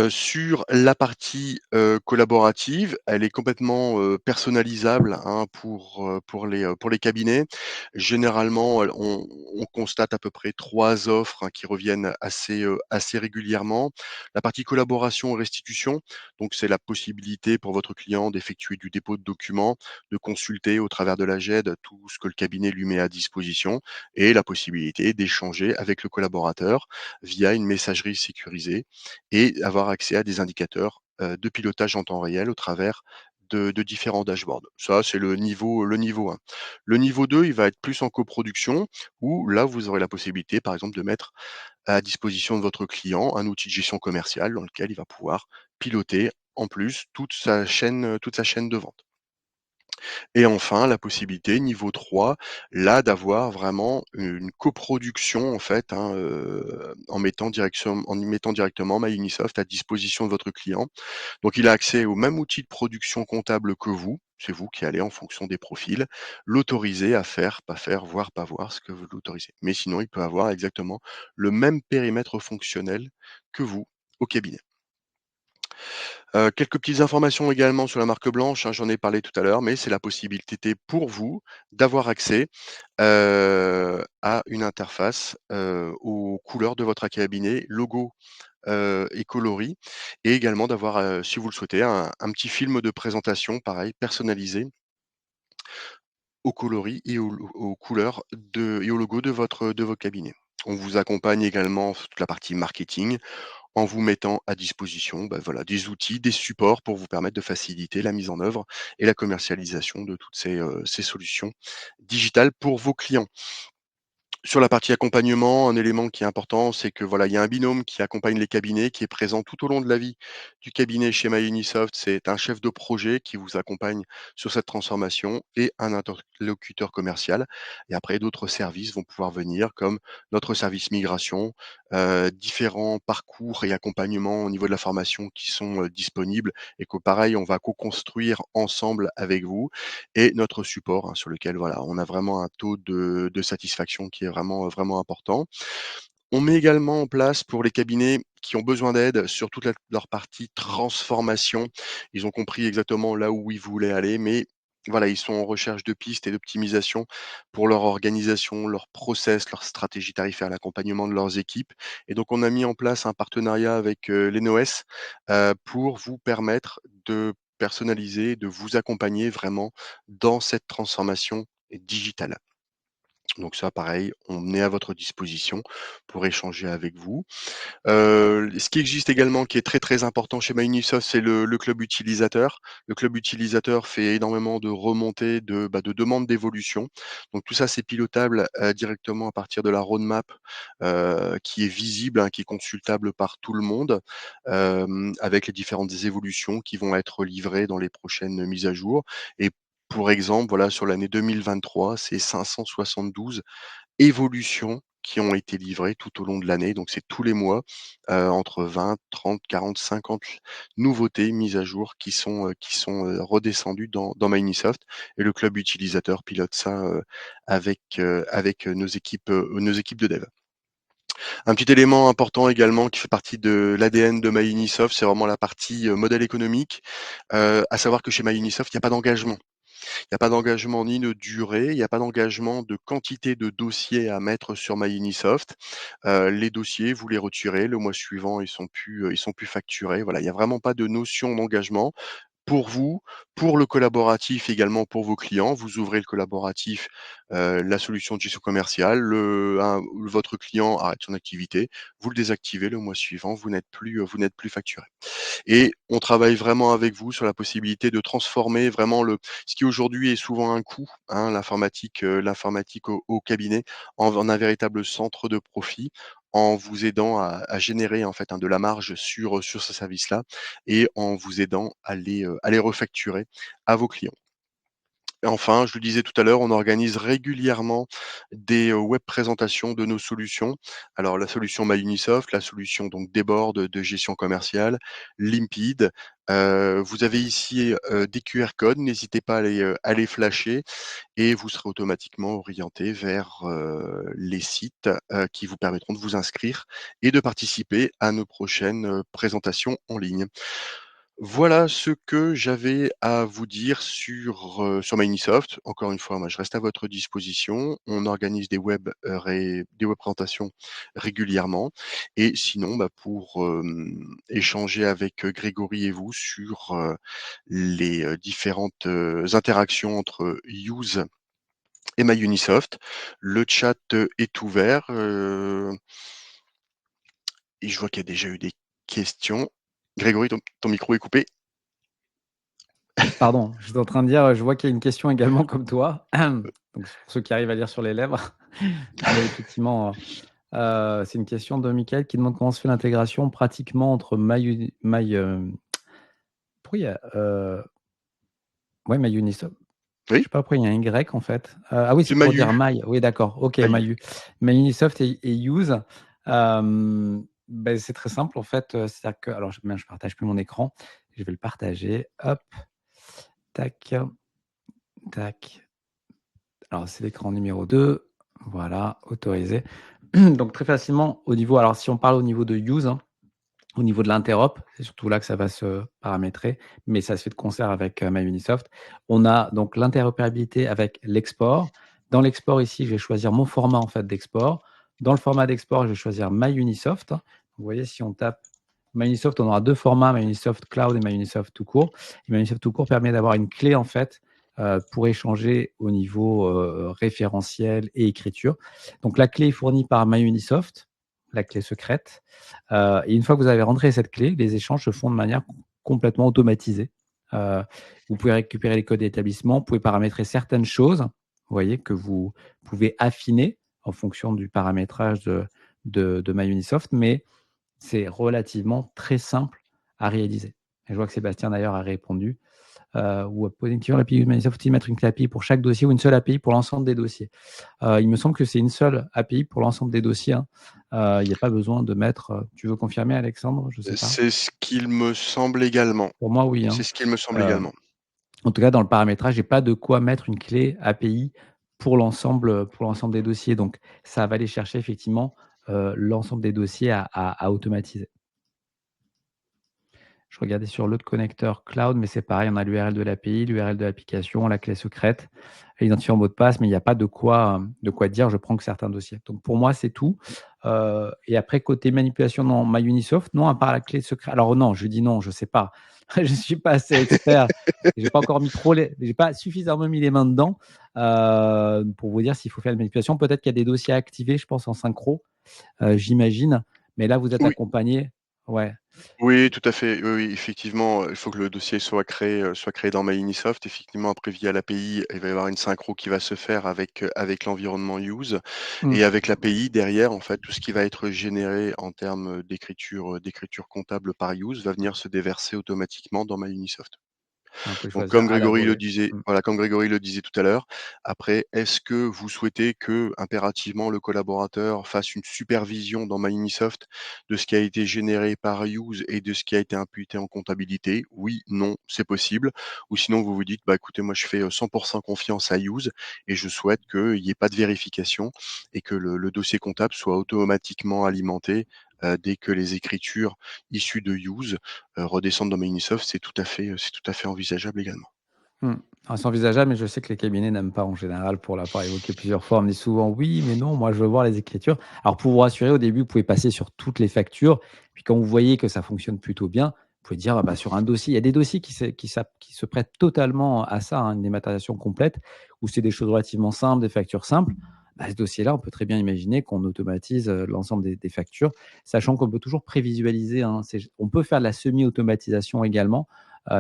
Sur la partie, collaborative, elle est complètement, personnalisable, hein, pour les cabinets. Généralement, on constate à peu près 3 offres, hein, qui reviennent assez régulièrement. La partie collaboration et restitution, donc c'est la possibilité pour votre client d'effectuer du dépôt de documents, de consulter au travers de la GED tout ce que le cabinet lui met à disposition et la possibilité d'échanger avec le collaborateur via une messagerie sécurisée et avoir accès à des indicateurs, de pilotage en temps réel au travers de différents dashboards. Ça, c'est le niveau 1. Le niveau 2, il va être plus en coproduction où là, vous aurez la possibilité, par exemple, de mettre à disposition de votre client un outil de gestion commerciale dans lequel il va pouvoir piloter en plus toute sa chaîne de vente. Et enfin, la possibilité niveau 3, là, d'avoir vraiment une coproduction en fait, hein, en mettant directement MyUnisoft à disposition de votre client. Donc il a accès au même outil de production comptable que vous. C'est vous qui allez, en fonction des profils, l'autoriser à faire, pas faire, voir, pas voir ce que vous l'autorisez. Mais sinon, il peut avoir exactement le même périmètre fonctionnel que vous au cabinet. Quelques petites informations également sur la marque blanche, hein, j'en ai parlé tout à l'heure, mais c'est la possibilité pour vous d'avoir accès, à une interface, aux couleurs de votre cabinet, logo, et coloris, et également d'avoir, si vous le souhaitez, un petit film de présentation pareil personnalisé aux coloris et aux couleurs et au logo de votre cabinet. On vous accompagne également sur toute la partie marketing en vous mettant à disposition, bah, voilà, des outils, des supports pour vous permettre de faciliter la mise en œuvre et la commercialisation de toutes ces solutions digitales pour vos clients. Sur la partie accompagnement, un élément qui est important, c'est que voilà, il y a un binôme qui accompagne les cabinets, qui est présent tout au long de la vie du cabinet chez MyUnisoft. C'est un chef de projet qui vous accompagne sur cette transformation et un interlocuteur commercial. Et après, d'autres services vont pouvoir venir, comme notre service migration, différents parcours et accompagnements au niveau de la formation qui sont disponibles et que pareil, on va co-construire ensemble avec vous, et notre support, hein, sur lequel voilà, on a vraiment un taux de satisfaction qui est vraiment, vraiment important. On met également en place pour les cabinets qui ont besoin d'aide sur toute leur partie transformation. Ils ont compris exactement là où ils voulaient aller, mais voilà, ils sont en recherche de pistes et d'optimisation pour leur organisation, leur process, leur stratégie tarifaire, l'accompagnement de leurs équipes. Et donc, on a mis en place un partenariat avec l'ENOS pour vous permettre de personnaliser, de vous accompagner vraiment dans cette transformation digitale. Donc ça, pareil, on est à votre disposition pour échanger avec vous. Ce qui existe également, qui est très, très important chez MyUnisoft, c'est le club utilisateur. Le club utilisateur fait énormément de remontées, de demandes d'évolution. Donc tout ça, c'est pilotable, directement à partir de la roadmap, qui est visible, hein, qui est consultable par tout le monde, avec les différentes évolutions qui vont être livrées dans les prochaines mises à jour. Et pour exemple, voilà, sur l'année 2023, c'est 572 évolutions qui ont été livrées tout au long de l'année. Donc c'est tous les mois, entre 20, 30, 40, 50 nouveautés mises à jour qui sont redescendues dans MyUnisoft, et le club utilisateur pilote ça, avec nos équipes de dev. Un petit élément important également qui fait partie de l'ADN de MyUnisoft, c'est vraiment la partie, modèle économique, à savoir que chez MyUnisoft, il y a pas d'engagement. Il y a pas d'engagement ni de durée, il y a pas d'engagement de quantité de dossiers à mettre sur MyUnisoft. Les dossiers, vous les retirez, le mois suivant, ils sont plus facturés. Voilà, il y a vraiment pas de notion d'engagement. Pour vous, pour le collaboratif, également pour vos clients, vous ouvrez le collaboratif, la solution de gestion commerciale, votre client arrête son activité, vous le désactivez le mois suivant, vous n'êtes plus facturé. Et on travaille vraiment avec vous sur la possibilité de transformer vraiment ce qui aujourd'hui est souvent un coût, hein, l'informatique au cabinet, en un véritable centre de profit, en vous aidant à générer en fait, hein, de la marge sur ce service-là, et en vous aidant à les refacturer à vos clients. Et enfin, je le disais tout à l'heure, on organise régulièrement des, web présentations de nos solutions. Alors la solution MyUnisoft, la solution donc Debord de gestion commerciale, Limpid. Vous avez ici, des QR codes, n'hésitez pas à les flasher, et vous serez automatiquement orienté vers, les sites, qui vous permettront de vous inscrire et de participer à nos prochaines, présentations en ligne. Voilà ce que j'avais à vous dire sur Microsoft. Encore une fois, moi, je reste à votre disposition. On organise des web présentations régulièrement, et sinon, bah, pour, échanger avec, Grégory et vous sur, les, différentes, interactions entre Use et MyUnisoft, le chat, est ouvert, et je vois qu'il y a déjà eu des questions. Grégory, ton micro est coupé? Pardon, j'étais en train de dire, je vois qu'il y a une question également comme toi. Donc pour ceux qui arrivent à lire sur les lèvres. Mais effectivement, c'est une question de Michael qui demande comment se fait l'intégration pratiquement entre pourquoi il y a, ouais, MyUnisoft. Je Oui, sais pas pourquoi il y a un Y en fait. Ah oui, c'est c'est pour dire Mayu, my. Oui, d'accord. OK, Mayu. MyUnisoft et use. C'est très simple en fait, c'est-à-dire que alors je partage plus mon écran. Je vais le partager. Hop, tac, tac. Alors c'est l'écran numéro 2. Voilà, autorisé. Donc très facilement au niveau alors si on parle au niveau de use, hein, au niveau de l'interop, c'est surtout là que ça va se paramétrer, mais ça se fait de concert avec, MyUnisoft. On a donc l'interopérabilité avec l'export. Dans l'export ici, je vais choisir mon format en fait d'export. Dans le format d'export, je vais choisir MyUnisoft. Vous voyez si on tape MyUnisoft, on aura 2 formats, MyUnisoft Cloud et MyUnisoft tout court. Et MyUnisoft tout court permet d'avoir une clé en fait, pour échanger au niveau, référentiel et écriture. Donc la clé est fournie par MyUnisoft, la clé secrète. Et une fois que vous avez rentré cette clé, les échanges se font de manière complètement automatisée. Euh, Vous pouvez récupérer les codes d'établissement, vous pouvez paramétrer certaines choses, vous voyez, que vous pouvez affiner en fonction du paramétrage de MyUnisoft, mais c'est relativement très simple à réaliser. Et je vois que Sébastien d'ailleurs a répondu. Ou à poser une question, l'API Microsoft faut-il mettre une clé API pour chaque dossier ou une seule API pour l'ensemble des dossiers? Il me semble que c'est une seule API pour l'ensemble des dossiers, hein. Il n'y a pas besoin de mettre, tu veux confirmer Alexandre? Je ne sais pas. C'est ce qu'il me semble également. Pour moi, oui, C'est hein. ce qu'il me semble Heu, également. En tout cas, dans le paramétrage, j'ai pas de quoi mettre une clé API pour l'ensemble des dossiers. Donc ça va aller chercher effectivement, l'ensemble des dossiers à automatiser. Je regardais sur l'autre connecteur cloud, mais c'est pareil, on a l'URL de l'API, l'URL de l'application, la clé secrète, l'identifiant mot de passe, mais il n'y a pas de quoi dire, je prends que certains dossiers. Donc pour moi, c'est tout. Et après, côté manipulation dans MyUnisoft, non, à part la clé secrète. Alors non, je dis non, je ne sais pas. Je ne suis pas assez expert. J'ai pas encore mis trop j'ai pas suffisamment mis les mains dedans pour vous dire s'il faut faire une manipulation. Peut-être qu'il y a des dossiers à activer, je pense, en synchro, j'imagine. Mais là, vous êtes Oui. accompagné. Ouais. Oui, tout à fait. Oui, oui, effectivement, il faut que le dossier soit créé dans MyUnisoft. Effectivement, après via l'API, il va y avoir une synchro qui va se faire avec, avec l'environnement use Mmh. et avec l'API derrière, en fait, tout ce qui va être généré en termes, d'écriture comptable par use va venir se déverser automatiquement dans MyUnisoft. On peut Donc choisir à la volée. Mmh. Comme Grégory le disait tout à l'heure, après, est-ce que vous souhaitez que impérativement le collaborateur fasse une supervision dans MyUnisoft de ce qui a été généré par Use et de ce qui a été imputé en comptabilité? Oui, non, c'est possible. Ou sinon vous vous dites: «Bah, écoutez, moi je fais, 100 confiance à Use et je souhaite qu'il y ait pas de vérification et que le dossier comptable soit automatiquement alimenté, dès que les écritures issues de Use redescendre dans Microsoft, c'est tout à fait envisageable également. Mmh. Ah, c'est envisageable, mais je sais que les cabinets n'aiment pas en général pour l'avoir évoqué plusieurs fois. On me dit souvent: «Oui, mais non, moi je veux voir les écritures». Alors pour vous rassurer, au début, vous pouvez passer sur toutes les factures, puis quand vous voyez que ça fonctionne plutôt bien, vous pouvez dire: «Ah bah, sur un dossier», il y a des dossiers qui se prêtent totalement à ça, hein, une dématérialisation complète, où c'est des choses relativement simples, des factures simples. Bah, ce dossier-là, on peut très bien imaginer qu'on automatise, l'ensemble des factures, sachant qu'on peut toujours prévisualiser, hein. On peut faire de la semi-automatisation également,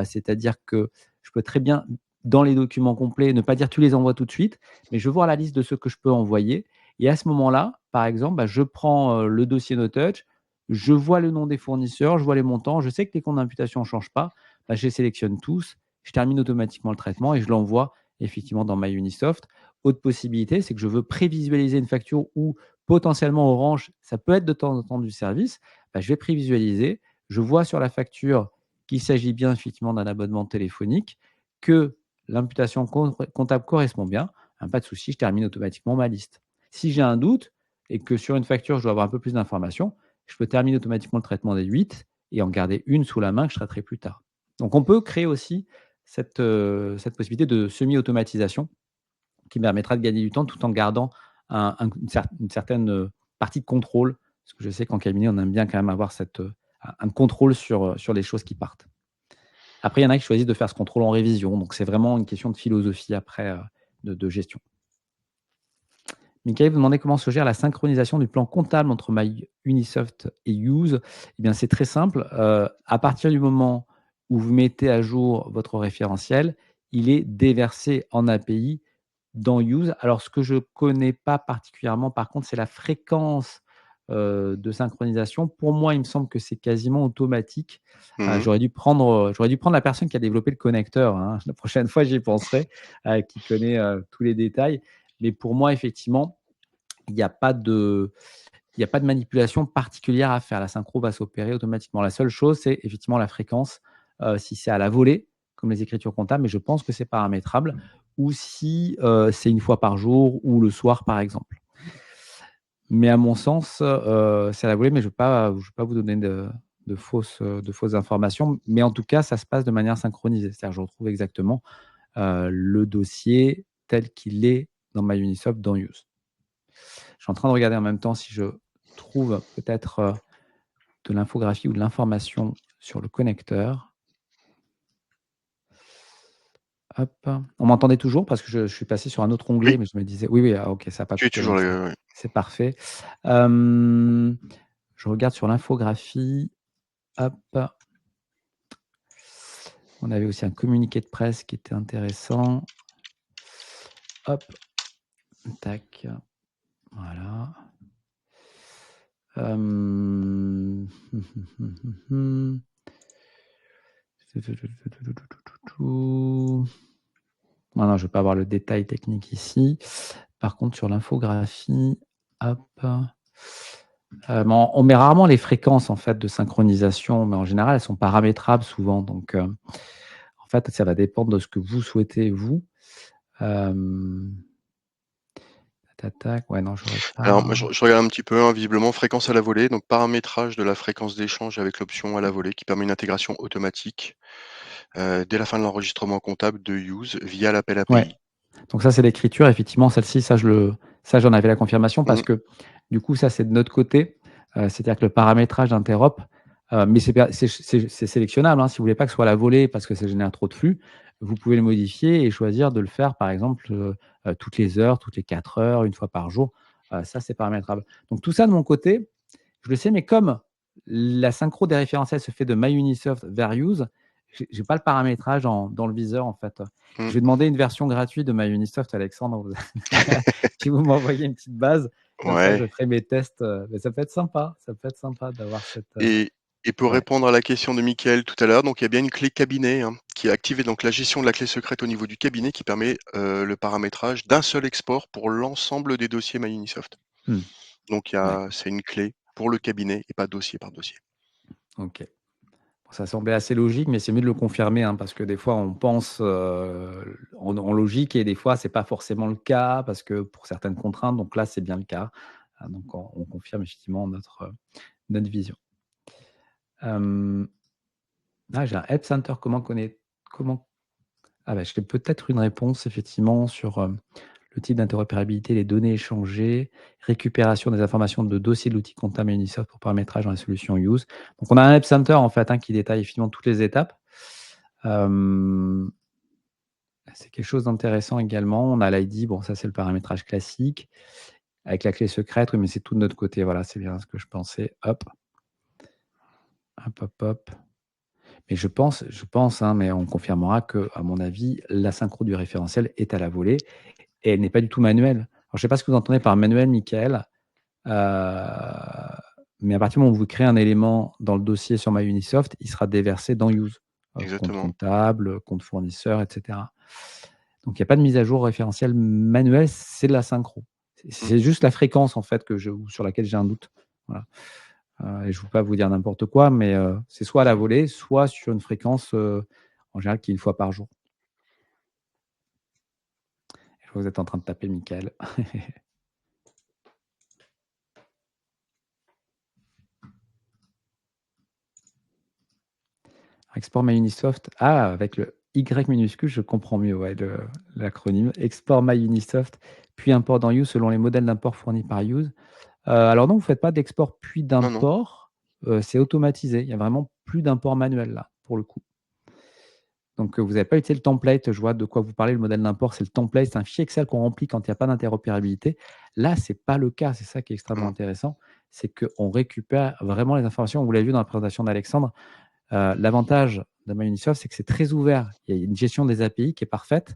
c'est-à-dire que je peux très bien, dans les documents complets, ne pas dire: «Tu les envoies tout de suite», mais je veux voir la liste de ceux que je peux envoyer et à ce moment-là, par exemple, bah, je prends, le dossier NoTouch, je vois le nom des fournisseurs, je vois les montants, je sais que les comptes d'imputation ne changent pas, bah, je les sélectionne tous, je termine automatiquement le traitement et je l'envoie effectivement dans MyUnisoft. Autre possibilité, c'est que je veux prévisualiser une facture ou potentiellement Orange, ça peut être de temps en temps du service, bah, je vais prévisualiser, je vois sur la facture qu'il s'agit bien effectivement d'un abonnement téléphonique, que l'imputation comptable correspond bien, hein, pas de souci, je termine automatiquement ma liste. Si j'ai un doute et que sur une facture, je dois avoir un peu plus d'informations, je peux terminer automatiquement le traitement des 8 et en garder une sous la main que je traiterai plus tard. Donc on peut créer aussi cette possibilité de semi-automatisation qui permettra de gagner du temps tout en gardant une certaine partie de contrôle. Parce que je sais qu'en cabinet, on aime bien quand même avoir un contrôle sur les choses qui partent. Après, il y en a qui choisissent de faire ce contrôle en révision, donc c'est vraiment une question de philosophie après, de gestion. Michael, vous demandez comment se gère la synchronisation du plan comptable entre MyUnisoft et Use. Eh bien, c'est très simple. À partir du moment où vous mettez à jour votre référentiel, il est déversé en API dans Use. Alors, ce que je ne connais pas particulièrement, par contre, c'est la fréquence, de synchronisation. Pour moi, il me semble que c'est quasiment automatique. Mmh. J'aurais dû prendre la personne qui a développé le connecteur, hein. La prochaine fois, j'y penserai, qui connaît tous les détails. Mais pour moi, effectivement, il n'y a pas de manipulation particulière à faire. La synchro va s'opérer automatiquement. La seule chose, c'est effectivement la fréquence. Si c'est à la volée, comme les écritures comptables, mais je pense que c'est paramétrable, ou si c'est une fois par jour ou le soir, par exemple. Mais à mon sens, c'est à la volée, mais je ne vais pas vous donner de fausses informations. Mais en tout cas, ça se passe de manière synchronisée. C'est-à-dire, je retrouve exactement le dossier tel qu'il est dans MyUnisoft dans Use. Je suis en train de regarder en même temps si je trouve peut-être de l'infographie ou de l'information sur le connecteur. Hop. On m'entendait toujours parce que je suis passé sur un autre onglet, Oui, mais je me disais oui, ok, ça n'a pas tu es coupé, toujours donc là, ouais. c'est parfait. Je regarde sur l'infographie. Hop. On avait aussi un communiqué de presse qui était intéressant. Hop. Tac. Voilà. Non, je ne vais pas avoir le détail technique ici. Par contre, sur l'infographie, hop, on met rarement les fréquences en fait de synchronisation, mais en général, elles sont paramétrables souvent. Donc, en fait, ça va dépendre de ce que vous souhaitez, vous. Ouais, non, j'aurais Alors pas. moi je regarde un petit peu, hein, visiblement fréquence à la volée, donc paramétrage de la fréquence d'échange avec l'option à la volée qui permet une intégration automatique, dès la fin de l'enregistrement comptable de Use via l'appel Ouais. API. Donc ça, c'est l'écriture. Effectivement, celle-ci, ça, j'en avais la confirmation parce Mmh. que du coup, ça, c'est de notre côté. C'est-à-dire que le paramétrage d'interop, mais c'est sélectionnable, hein. Si vous voulez pas que ce soit à la volée parce que ça génère trop de flux, vous pouvez le modifier et choisir de le faire, par exemple, toutes les heures, toutes les 4 heures, une fois par jour. Ça, c'est paramétrable. Donc tout ça, de mon côté, je le sais, mais comme la synchro des référentiels se fait de MyUnisoft vers Use, j'ai pas le paramétrage dans le viseur, en fait. Je Mmh. vais demander une version gratuite de MyUnisoft, Alexandre. Si vous m'envoyez une petite base, comme ça, Ouais. je ferai mes tests. Mais ça peut être sympa. Ça peut être sympa d'avoir cette. et et pour Ouais. répondre à la question de Mickaël tout à l'heure, donc il y a bien une clé cabinet, hein, qui est activée, donc la gestion de la clé secrète au niveau du cabinet qui permet, le paramétrage d'un seul export pour l'ensemble des dossiers MyUnisoft. Hmm. Donc D'accord. c'est une clé pour le cabinet et pas dossier par dossier. Ok. Bon, ça semblait assez logique, mais c'est mieux de le confirmer, hein, parce que des fois, on pense en logique et des fois, c'est pas forcément le cas parce que pour certaines contraintes. Donc là, c'est bien le cas. Donc, on confirme effectivement notre vision. J'ai un Help Center. Comment. J'ai peut-être une réponse effectivement sur le type d'interopérabilité, les données échangées, récupération des informations de dossiers de l'outil comptable Unisoft pour paramétrage dans la solution Use. Donc, on a un Help Center en fait, hein, qui détaille effectivement toutes les étapes. C'est quelque chose d'intéressant également. On a l'ID, bon, ça c'est le paramétrage classique. Avec la clé secrète, oui, mais c'est tout de notre côté. Voilà, c'est bien ce que je pensais. Hop. Hop, hop, hop. Mais je pense, hein, mais on confirmera que, à mon avis, la synchro du référentiel est à la volée et elle n'est pas du tout manuelle. Alors, je ne sais pas ce que vous entendez par manuel, Michael, mais à partir du moment où vous créez un élément dans le dossier sur MyUnisoft, il sera déversé dans Use. Compte Exactement. comptable, compte fournisseur, etc. Donc, il n'y a pas de mise à jour référentielle manuelle, c'est de la synchro. Mmh. C'est juste la fréquence, en fait, sur laquelle j'ai un doute. Voilà. Et je ne veux pas vous dire n'importe quoi, mais c'est soit à la volée, soit sur une fréquence, en général, qui est une fois par jour. Je vois que vous êtes en train de taper, Michael. Export MyUnisoft. Avec le Y minuscule, je comprends mieux, ouais, l'acronyme. Export MyUnisoft, puis import dans Use selon les modèles d'import fournis par Use. Alors non, vous ne faites pas d'export puis Non, non. d'import. C'est automatisé. Il n'y a vraiment plus d'import manuel là, pour le coup. Donc, vous n'avez pas utilisé le template. Je vois de quoi vous parlez. Le modèle d'import, c'est le template. C'est un fichier Excel qu'on remplit quand il n'y a pas d'interopérabilité. Là, ce n'est pas le cas. C'est ça qui est extrêmement Mmh. intéressant. C'est qu'on récupère vraiment les informations. Vous l'avez vu dans la présentation d'Alexandre. L'avantage de MyUnisoft, c'est que c'est très ouvert. Il y a une gestion des API qui est parfaite.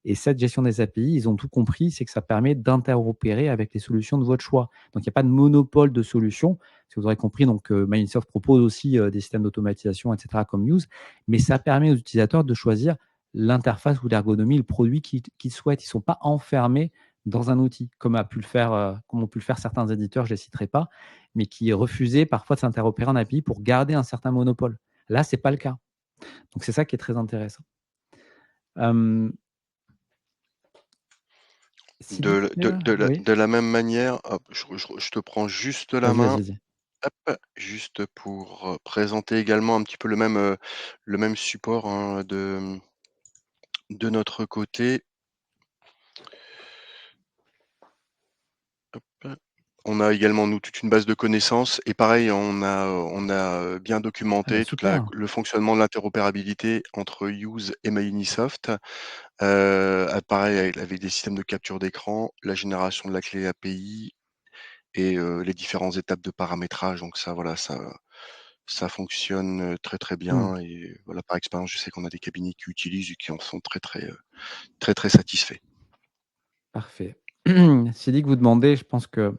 Et cette gestion des API, ils ont tout compris, c'est que ça permet d'interopérer avec les solutions de votre choix. Donc, il n'y a pas de monopole de solutions. Si vous aurez compris, donc, Microsoft propose aussi des systèmes d'automatisation, etc., comme Use, mais ça permet aux utilisateurs de choisir l'interface ou l'ergonomie, le produit qu'ils souhaitent. Ils ne sont pas enfermés dans un outil, comme ont pu le faire certains éditeurs, je ne les citerai pas, mais qui refusaient parfois de s'interopérer en API pour garder un certain monopole. Là, ce n'est pas le cas. Donc, c'est ça qui est très intéressant. Sylvie, oui. De la même manière, hop, je te prends juste la Vas-y, main, vas-y. hop, juste pour présenter également un petit peu le même support, hein, de notre côté. Hop. On a également, nous, toute une base de connaissances et pareil, on a bien Ah bah, documenté super. le fonctionnement de l'interopérabilité entre Use et MyUnisoft. Pareil, avec des systèmes de capture d'écran, la génération de la clé API et les différentes étapes de paramétrage. Donc ça, voilà, ça fonctionne très, très Mmh. bien et voilà, par expérience, je sais qu'on a des cabinets qui utilisent et qui en sont très, très, très satisfaits. Parfait. Sylvie, que vous demandez, je pense que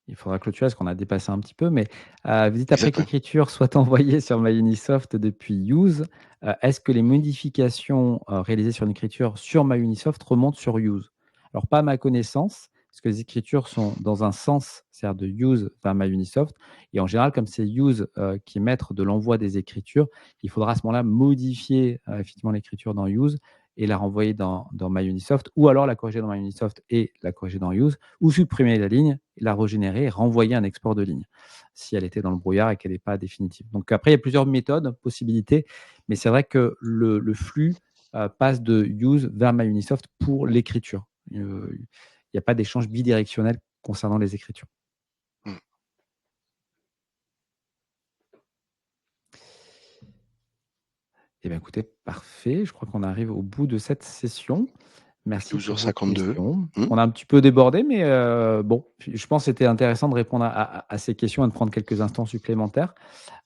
il faudra clôturer parce qu'on a dépassé un petit peu, mais vous dites après que Exactement. l'écriture soit envoyée sur MyUnisoft depuis Use, est-ce que les modifications réalisées sur une écriture sur MyUnisoft remontent sur Use? Alors, pas à ma connaissance, parce que les écritures sont dans un sens, c'est-à-dire de Use vers MyUnisoft. Et en général, comme c'est Use qui est maître de l'envoi des écritures, il faudra à ce moment-là modifier effectivement l'écriture dans Use et la renvoyer dans MyUnisoft, ou alors la corriger dans MyUnisoft et la corriger dans Use, ou supprimer la ligne, la régénérer et renvoyer un export de ligne, si elle était dans le brouillard et qu'elle n'est pas définitive. Donc après, il y a plusieurs méthodes, possibilités, mais c'est vrai que le flux passe de Use vers MyUnisoft pour l'écriture. Il n'y a pas d'échange bidirectionnel concernant les écritures. Mmh. Eh bien, écoutez, parfait. Je crois qu'on arrive au bout de cette session. Merci pour vos 12h52. questions. Mmh. On a un petit peu débordé, mais bon, je pense que c'était intéressant de répondre à ces questions et de prendre quelques instants supplémentaires.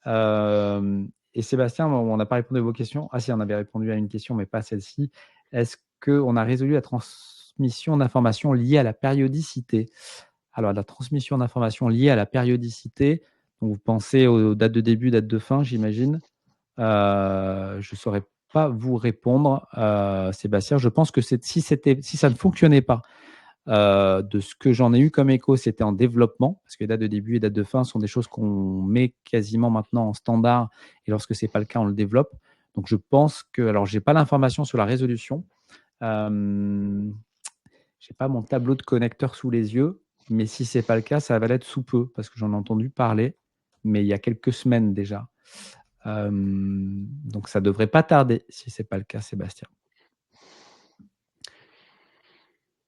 Et Sébastien, on n'a pas répondu à vos questions. Ah si, on avait répondu à une question, mais pas à celle-ci. Est-ce qu'on a résolu la transmission d'informations liées à la périodicité? Alors, la transmission d'informations liées à la périodicité, donc vous pensez aux dates de début, dates de fin, j'imagine. Je ne saurais pas vous répondre, Sébastien. Je pense que si ça ne fonctionnait pas, de ce que j'en ai eu comme écho, c'était en développement, parce que les dates de début et dates de fin sont des choses qu'on met quasiment maintenant en standard, et lorsque ce n'est pas le cas, on le développe. Donc je pense que, alors j'ai pas l'information sur la résolution, j'ai pas mon tableau de connecteur sous les yeux, mais si c'est pas le cas, ça va l'être sous peu, parce que j'en ai entendu parler, mais il y a quelques semaines déjà. Donc ça devrait pas tarder, si c'est pas le cas, Sébastien.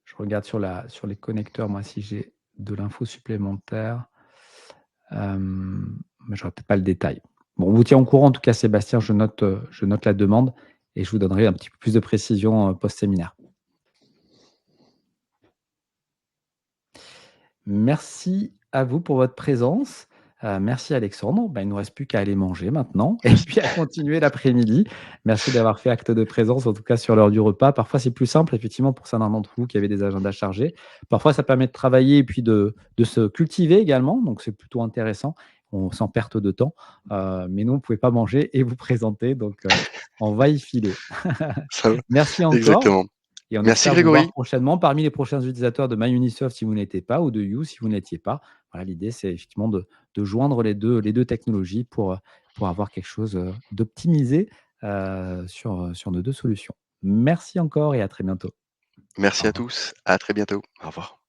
Je regarde sur les connecteurs, moi, si j'ai de l'info supplémentaire. Mais je n'aurai peut-être pas le détail. Bon, on vous tient au courant, en tout cas, Sébastien, je note la demande et je vous donnerai un petit peu plus de précision post-séminaire. Merci à vous pour votre présence. Merci Alexandre. Ben, il ne nous reste plus qu'à aller manger maintenant et puis à continuer l'après-midi. Merci d'avoir fait acte de présence, en tout cas sur l'heure du repas. Parfois, c'est plus simple, effectivement, pour certains d'entre vous qui avaient des agendas chargés. Parfois, ça permet de travailler et puis de se cultiver également. Donc, c'est plutôt intéressant. On sans perte de temps. Mais nous, on ne pouvait pas manger et vous présenter. Donc, on va y filer. Ça va, Merci encore. exactement. Et on Merci espère vous voir Grégory. prochainement parmi les prochains utilisateurs de MyUnisoft si vous n'étiez pas, ou de You si vous n'étiez pas. Voilà, l'idée, c'est effectivement de joindre les deux technologies pour avoir quelque chose d'optimisé sur nos deux solutions. Merci encore et à très bientôt. Au Merci à revoir. tous. À très bientôt. Au revoir.